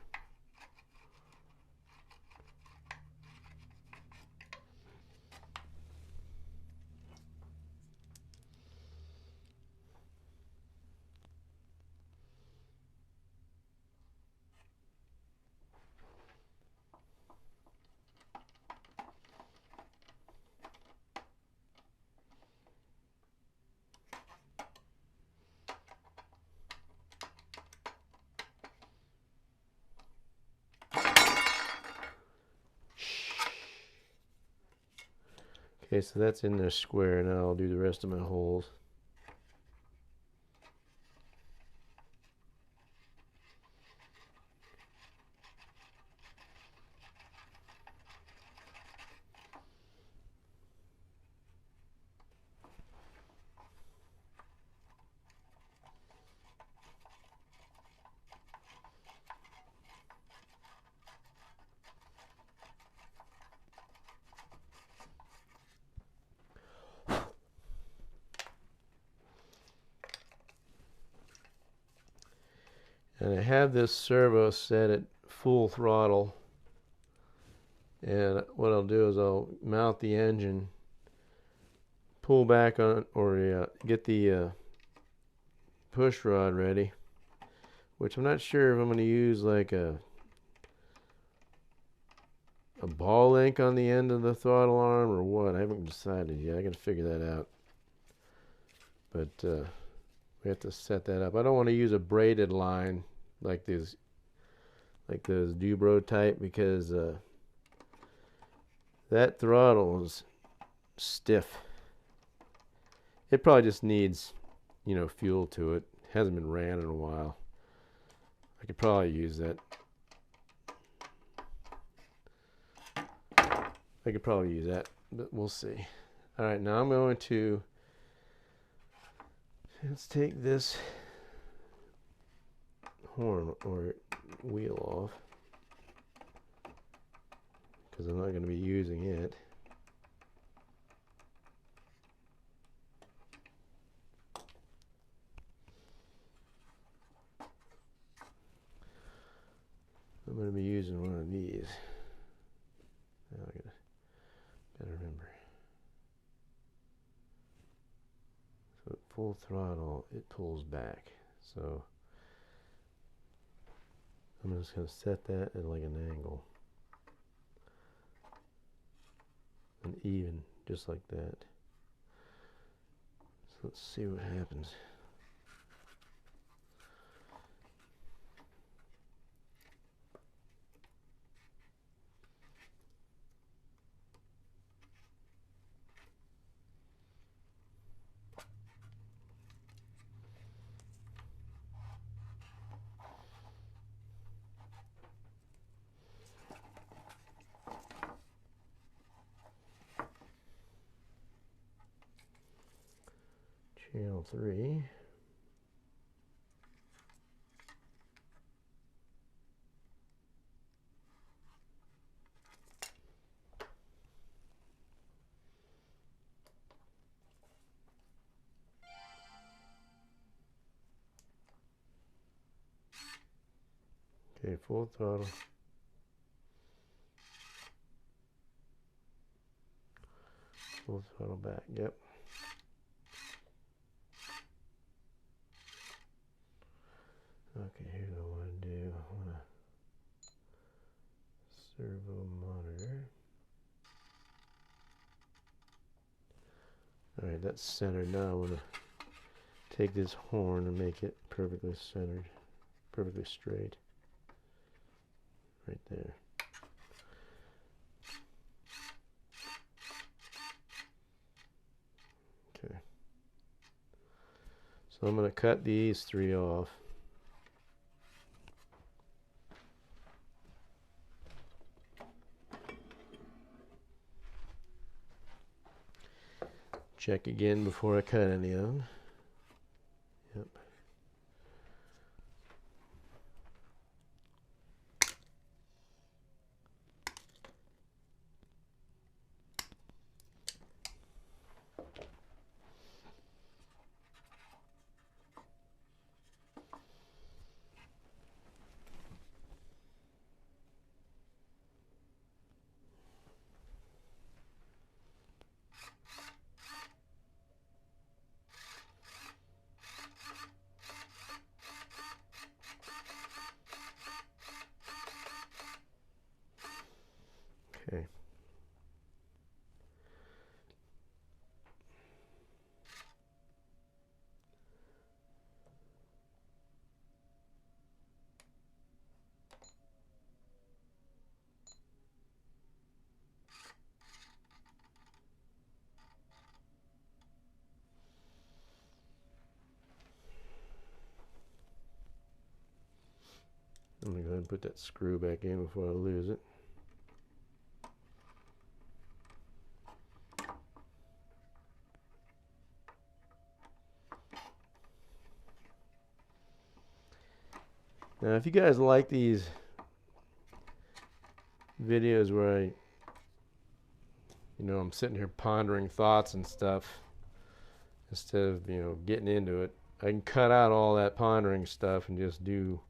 Okay, so that's in there square. Now I'll do the rest of my holes. And I have this servo set at full throttle, and what I'll do is I'll mount the engine, pull back on, or get the push rod ready, which I'm not sure if I'm going to use like a ball link on the end of the throttle arm or what. I haven't decided yet. I got to figure that out. But we have to set that up. I don't want to use a braided line like those Dubro type, because that throttle is stiff. It probably just needs, fuel to it. Hasn't been ran in a while. I could probably use that. But we'll see. All right, now I'm going to, let's take this horn or wheel off, because I'm not going to be using it. I'm going to be using one of these. Now I gotta remember. So at full throttle, it pulls back. So I'm just going to set that at like an angle. And even, just like that. So let's see what happens. Channel 3. Okay, full throttle. Full throttle back, yep. Okay, here's what I want to do. I want to servo monitor. Alright, that's centered. Now I want to take this horn and make it perfectly centered, perfectly straight. Right there. Okay. So I'm going to cut these 3 off. Check again before I cut any of them. Yep. Okay. I'm going to go ahead and put that screw back in before I lose it. Now, if you guys like these videos where I'm sitting here pondering thoughts and stuff instead of, getting into it, I can cut out all that pondering stuff and just do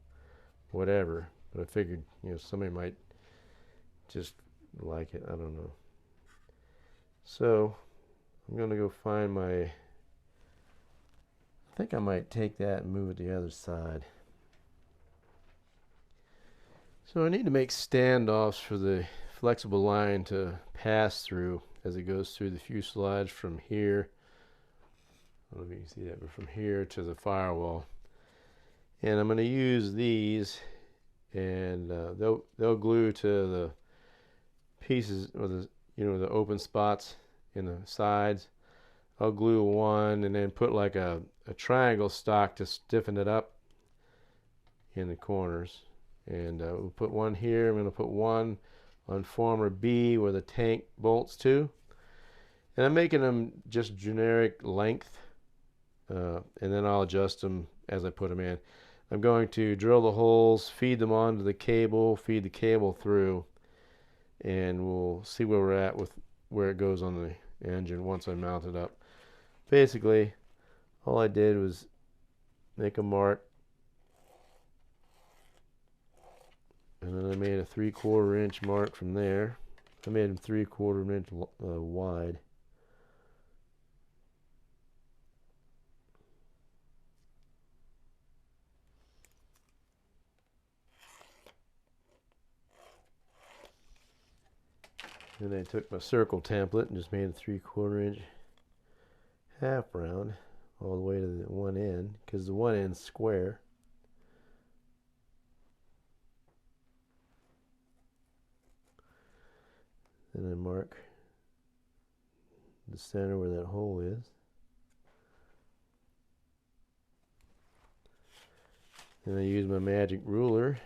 whatever. But I figured, somebody might just like it. I don't know. So I'm going to go find I think I might take that and move it to the other side. So I need to make standoffs for the flexible line to pass through as it goes through the fuselage from here. I don't know if you can see that, but from here to the firewall. And I'm going to use these, and they'll glue to the pieces, or the open spots in the sides. I'll glue one and then put like a triangle stock to stiffen it up in the corners. And we'll put one here. I'm going to put one on former B where the tank bolts to. And I'm making them just generic length. And then I'll adjust them as I put them in. I'm going to drill the holes, feed them onto the cable, feed the cable through. And we'll see where we're at with where it goes on the engine once I mount it up. Basically, all I did was make a mark. And then I made a 3/4 inch mark from there. I made them 3/4 inch wide. And I took my circle template and just made a 3/4 inch half round all the way to the one end, because the one end's square. Then I mark the center where that hole is. And I use my magic ruler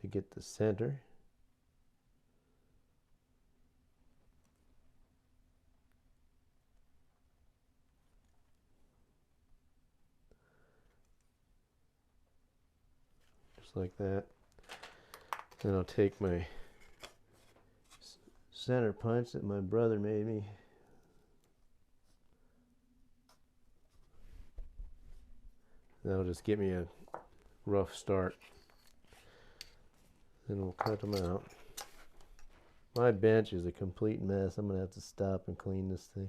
to get the center. Just like that. Then I'll take my center punch that my brother made me. That'll just get me a rough start. Then we'll cut them out. My bench is a complete mess. I'm going to have to stop and clean this thing.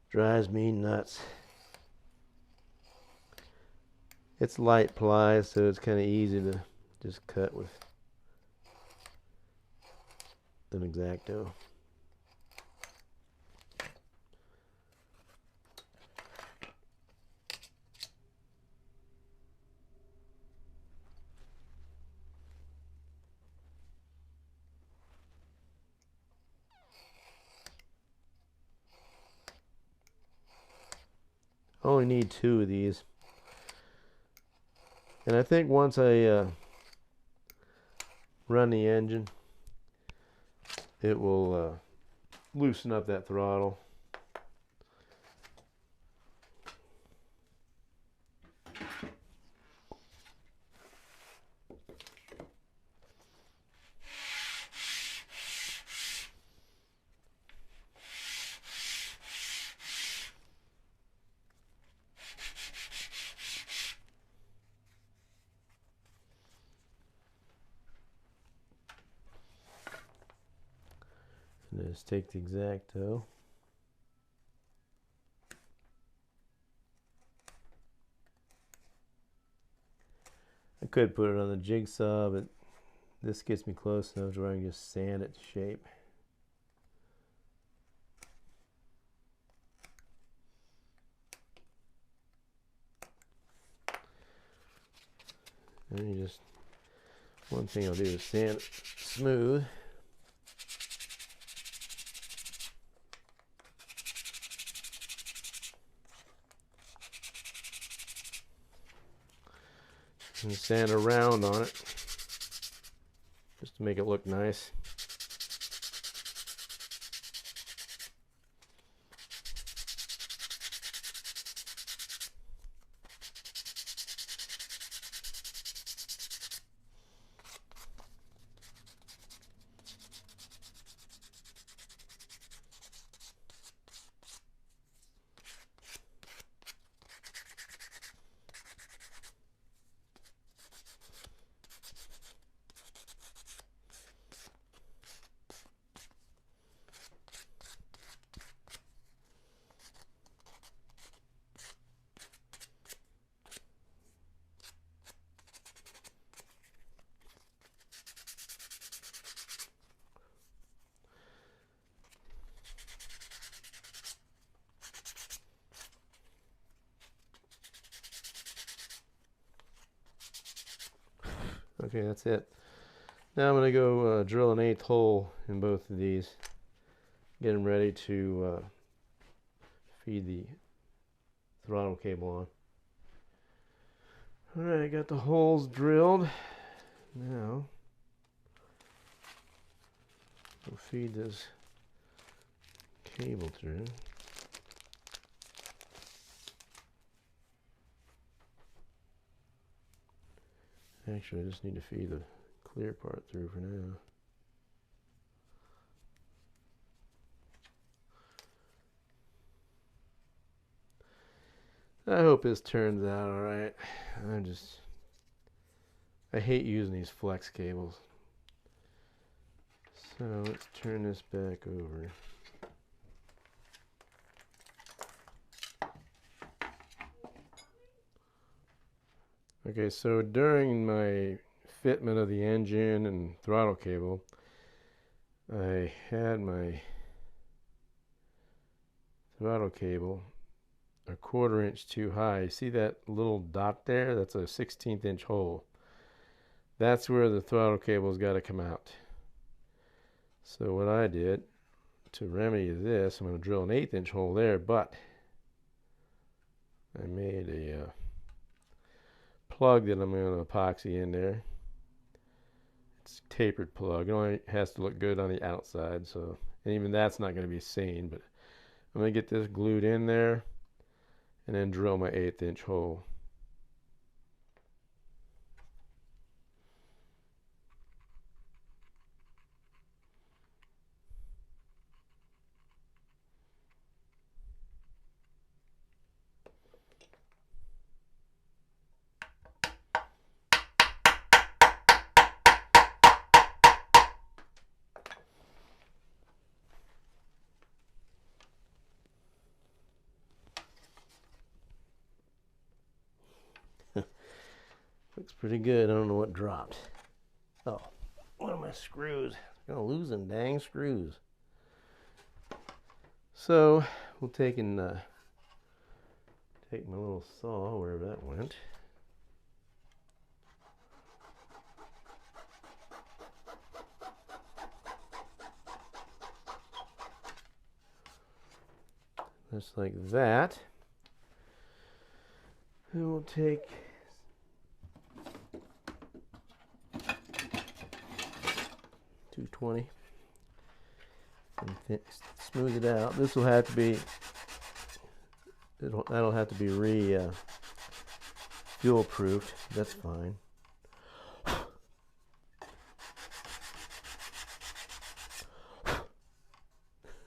Drives me nuts. It's light ply, so it's kind of easy to just cut with an X-Acto. I only need 2 of these. And I think once I run the engine, it will loosen up that throttle. And just take the X-Acto. I could put it on the jigsaw, but this gets me close enough to where I can just sand it to shape. And you just, one thing I'll do is sand it smooth. And sand around on it just to make it look nice. Okay, that's it. Now I'm going to go drill an 1/8 hole in both of these. Get them ready to feed the throttle cable on. Alright, I got the holes drilled. Now we'll feed this cable through. Actually, I just need to feed the clear part through for now. I hope this turns out alright. I hate using these flex cables. So let's turn this back over. Okay, so during my fitment of the engine and throttle cable, I had my throttle cable a 1/4 inch too high. See that little dot there? That's a 1/16 inch hole. That's where the throttle cable's got to come out. So what I did to remedy this, I'm going to drill an 1/8 inch hole there, but I made a plug that I'm going to epoxy in there. It's a tapered plug. It only has to look good on the outside, so, and even that's not going to be seen, but I'm going to get this glued in there and then drill my 1/8 inch hole. Looks pretty good. I don't know what dropped. Oh, one of my screws. I'm gonna lose them dang screws. So we'll take my little saw, wherever that went. Just like that. And we'll take .220 and smooth it out. This will have to be, that'll have to be fuel proofed. That's fine.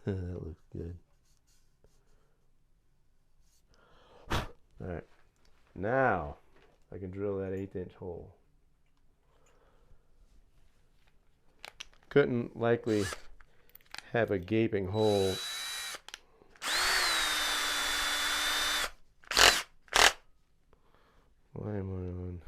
That looks good. All right, now I can drill that 1/8 inch hole. Couldn't likely have a gaping hole. Why am I on?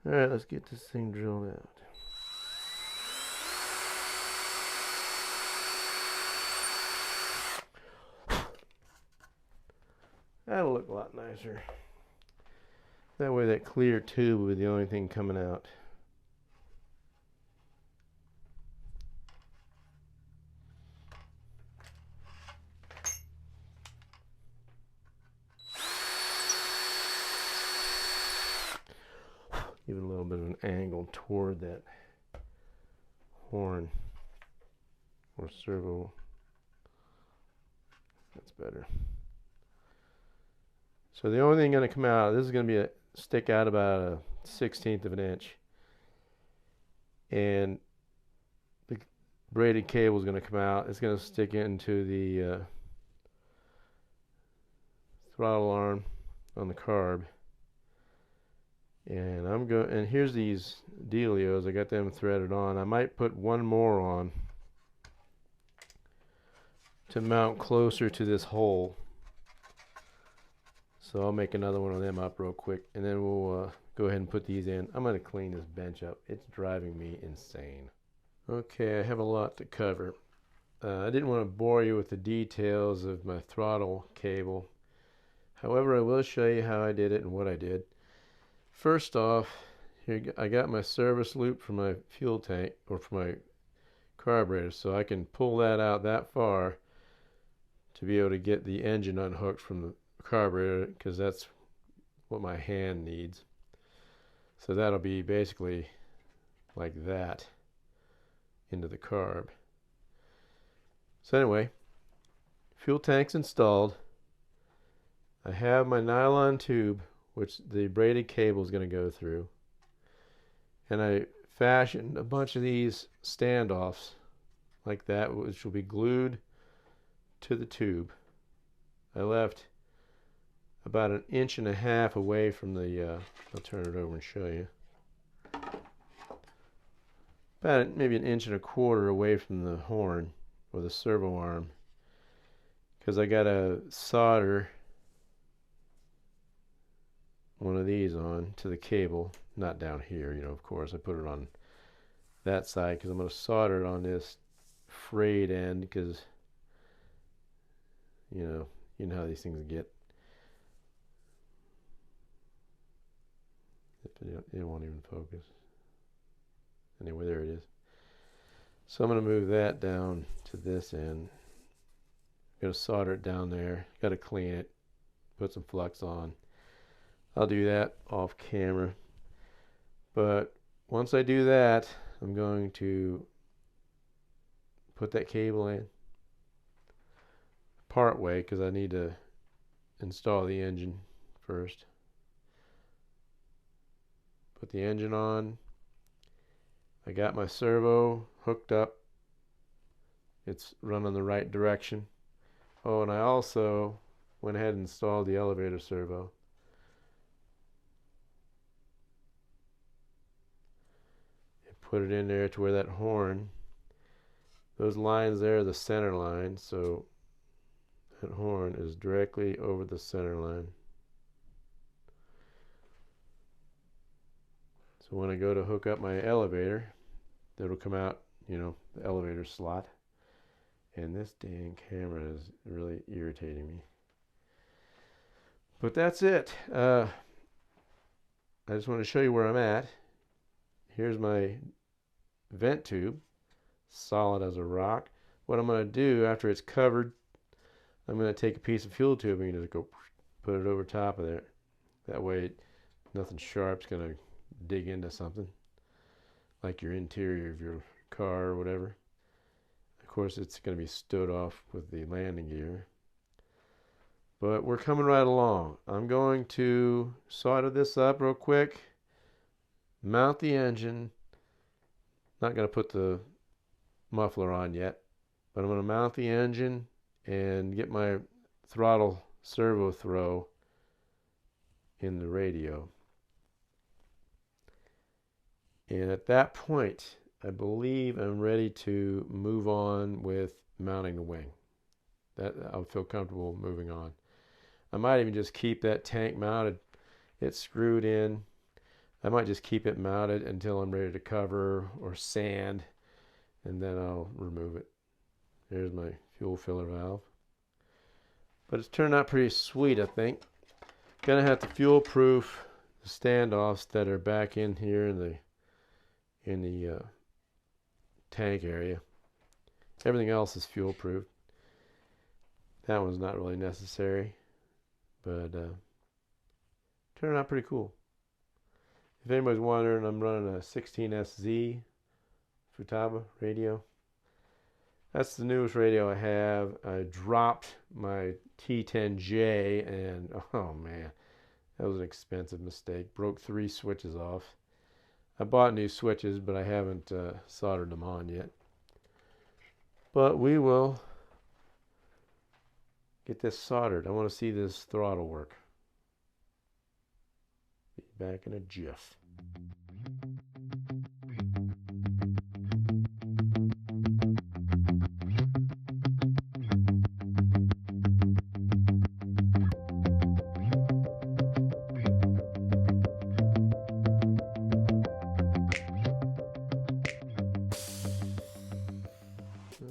All right, let's get this thing drilled out. That'll look a lot nicer. That way that clear tube will be the only thing coming out. Give it a little bit of an angle toward that horn or servo. That's better. So the only thing going to come out, this is going to be stick out about a 1/16 of an inch. And the braided cable is going to come out. It's going to stick into the throttle arm on the carb. And and here's these dealios. I got them threaded on. I might put one more on to mount closer to this hole. So I'll make another one of them up real quick, and then we'll go ahead and put these in. I'm going to clean this bench up. It's driving me insane. Okay, I have a lot to cover. I didn't want to bore you with the details of my throttle cable. However, I will show you how I did it and what I did. First off, here I got my service loop for my fuel tank, or for my carburetor, so I can pull that out that far to be able to get the engine unhooked from the carburetor, because that's what my hand needs. So that'll be basically like that into the carb. So anyway, fuel tank's installed. I have my nylon tube, which the braided cable is going to go through, and I fashioned a bunch of these standoffs like that, which will be glued to the tube. I left about 1.5 inches away from the, I'll turn it over and show you. About maybe 1.25 inches away from the horn or the servo arm, because I got to solder one of these on to the cable, not down here, of course. I put it on that side because I'm going to solder it on this frayed end because, you know how these things get. It won't even focus. Anyway, there it is. So I'm going to move that down to this end. I'm going to solder it down there. Got to clean it, put some flux on. I'll do that off camera. But once I do that, I'm going to put that cable in part way because I need to install the engine first. Put the engine on. I got my servo hooked up. It's running the right direction. Oh, and I also went ahead and installed the elevator servo. And put it in there to where that horn, those lines there are the center line, so that horn is directly over the center line. So when I go to hook up my elevator, that'll come out, the elevator slot. And this dang camera is really irritating me. But that's it. I just want to show you where I'm at. Here's my vent tube, solid as a rock. What I'm going to do after it's covered, I'm going to take a piece of fuel tubing and just go put it over top of there. That way nothing sharp's going to dig into something like your interior of your car or whatever. Of course, it's going to be stood off with the landing gear. But we're coming right along. I'm going to solder this up real quick, mount the engine. Not going to put the muffler on yet, but I'm going to mount the engine and get my throttle servo throw in the radio. And at that point, I believe I'm ready to move on with mounting the wing. That I'll feel comfortable moving on. I might even just keep that tank mounted. It's screwed in. I might just keep it mounted until I'm ready to cover or sand, and then I'll remove it. There's my fuel filler valve. But it's turned out pretty sweet, I think. Gonna have to fuel proof the standoffs that are back in here in the tank area. Everything else is fuel proof. That one's not really necessary, but turned out pretty cool. If anybody's wondering, I'm running a 16SZ Futaba radio. That's the newest radio I have. I dropped my T10J, and oh man, that was an expensive mistake. Broke 3 switches off. I bought new switches, but I haven't soldered them on yet. But we will get this soldered. I want to see this throttle work. Be back in a jiff.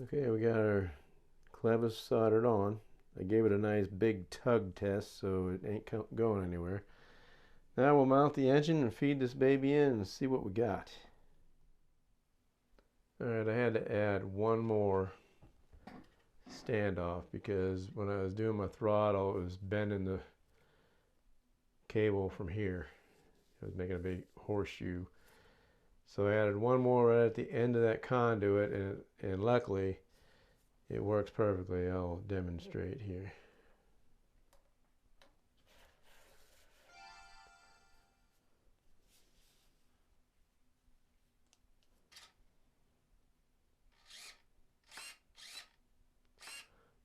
Okay, we got our clevis soldered on. I gave it a nice big tug test so it ain't going anywhere. Now we'll mount the engine and feed this baby in and see what we got. Alright, I had to add one more standoff because when I was doing my throttle, it was bending the cable from here. It was making a big horseshoe. So I added one more right at the end of that conduit, and luckily it works perfectly. I'll demonstrate here.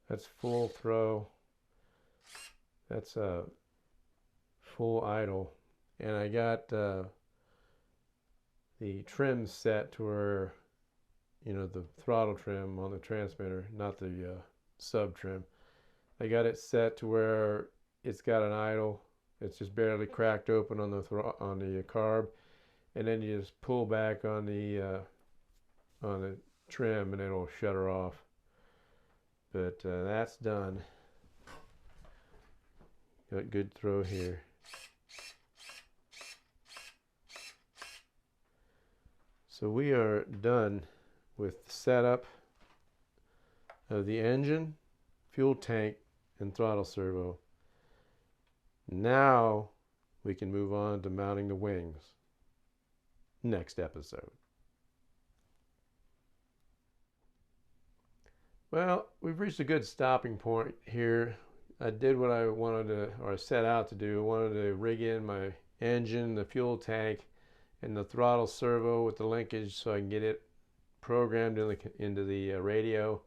That's full throw. That's a full idle. And I got the trim set to where, the throttle trim on the transmitter, not the sub trim. I got it set to where it's got an idle It's just barely cracked open on the carb, and then you just pull back on the trim, and it'll shut her off. But that's done. Got good throw here. So we are done with the setup of the engine, fuel tank, and throttle servo. Now we can move on to mounting the wings. Next episode. Well, we've reached a good stopping point here. I did what I wanted to, or set out to do. I wanted to rig in my engine, the fuel tank, and the throttle servo with the linkage so I can get it programmed into the radio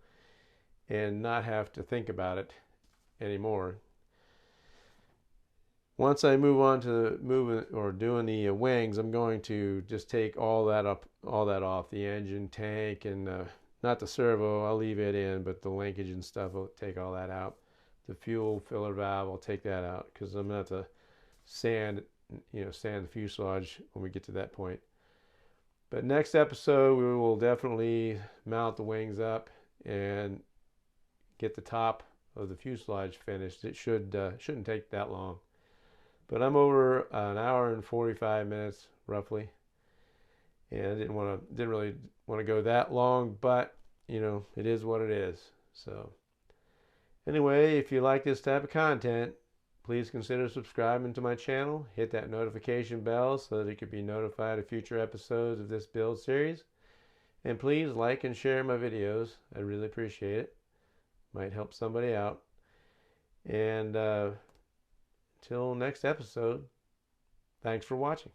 and not have to think about it anymore. Once I move on to doing the wings, I'm going to just take all that off, the engine, tank, and not the servo. I'll leave it in, but the linkage and stuff, I'll take all that out. The fuel filler valve, I'll take that out because I'm gonna have to sand the fuselage when we get to that point. But next episode, we will definitely mount the wings up and get the top of the fuselage finished. It shouldn't take that long. But I'm over an hour and 45 minutes roughly, and I didn't really want to go that long, but it is what it is. So anyway, if you like this type of content, please consider subscribing to my channel. Hit that notification bell so that you can be notified of future episodes of this build series. And please like and share my videos. I really appreciate it. Might help somebody out. And until next episode, thanks for watching.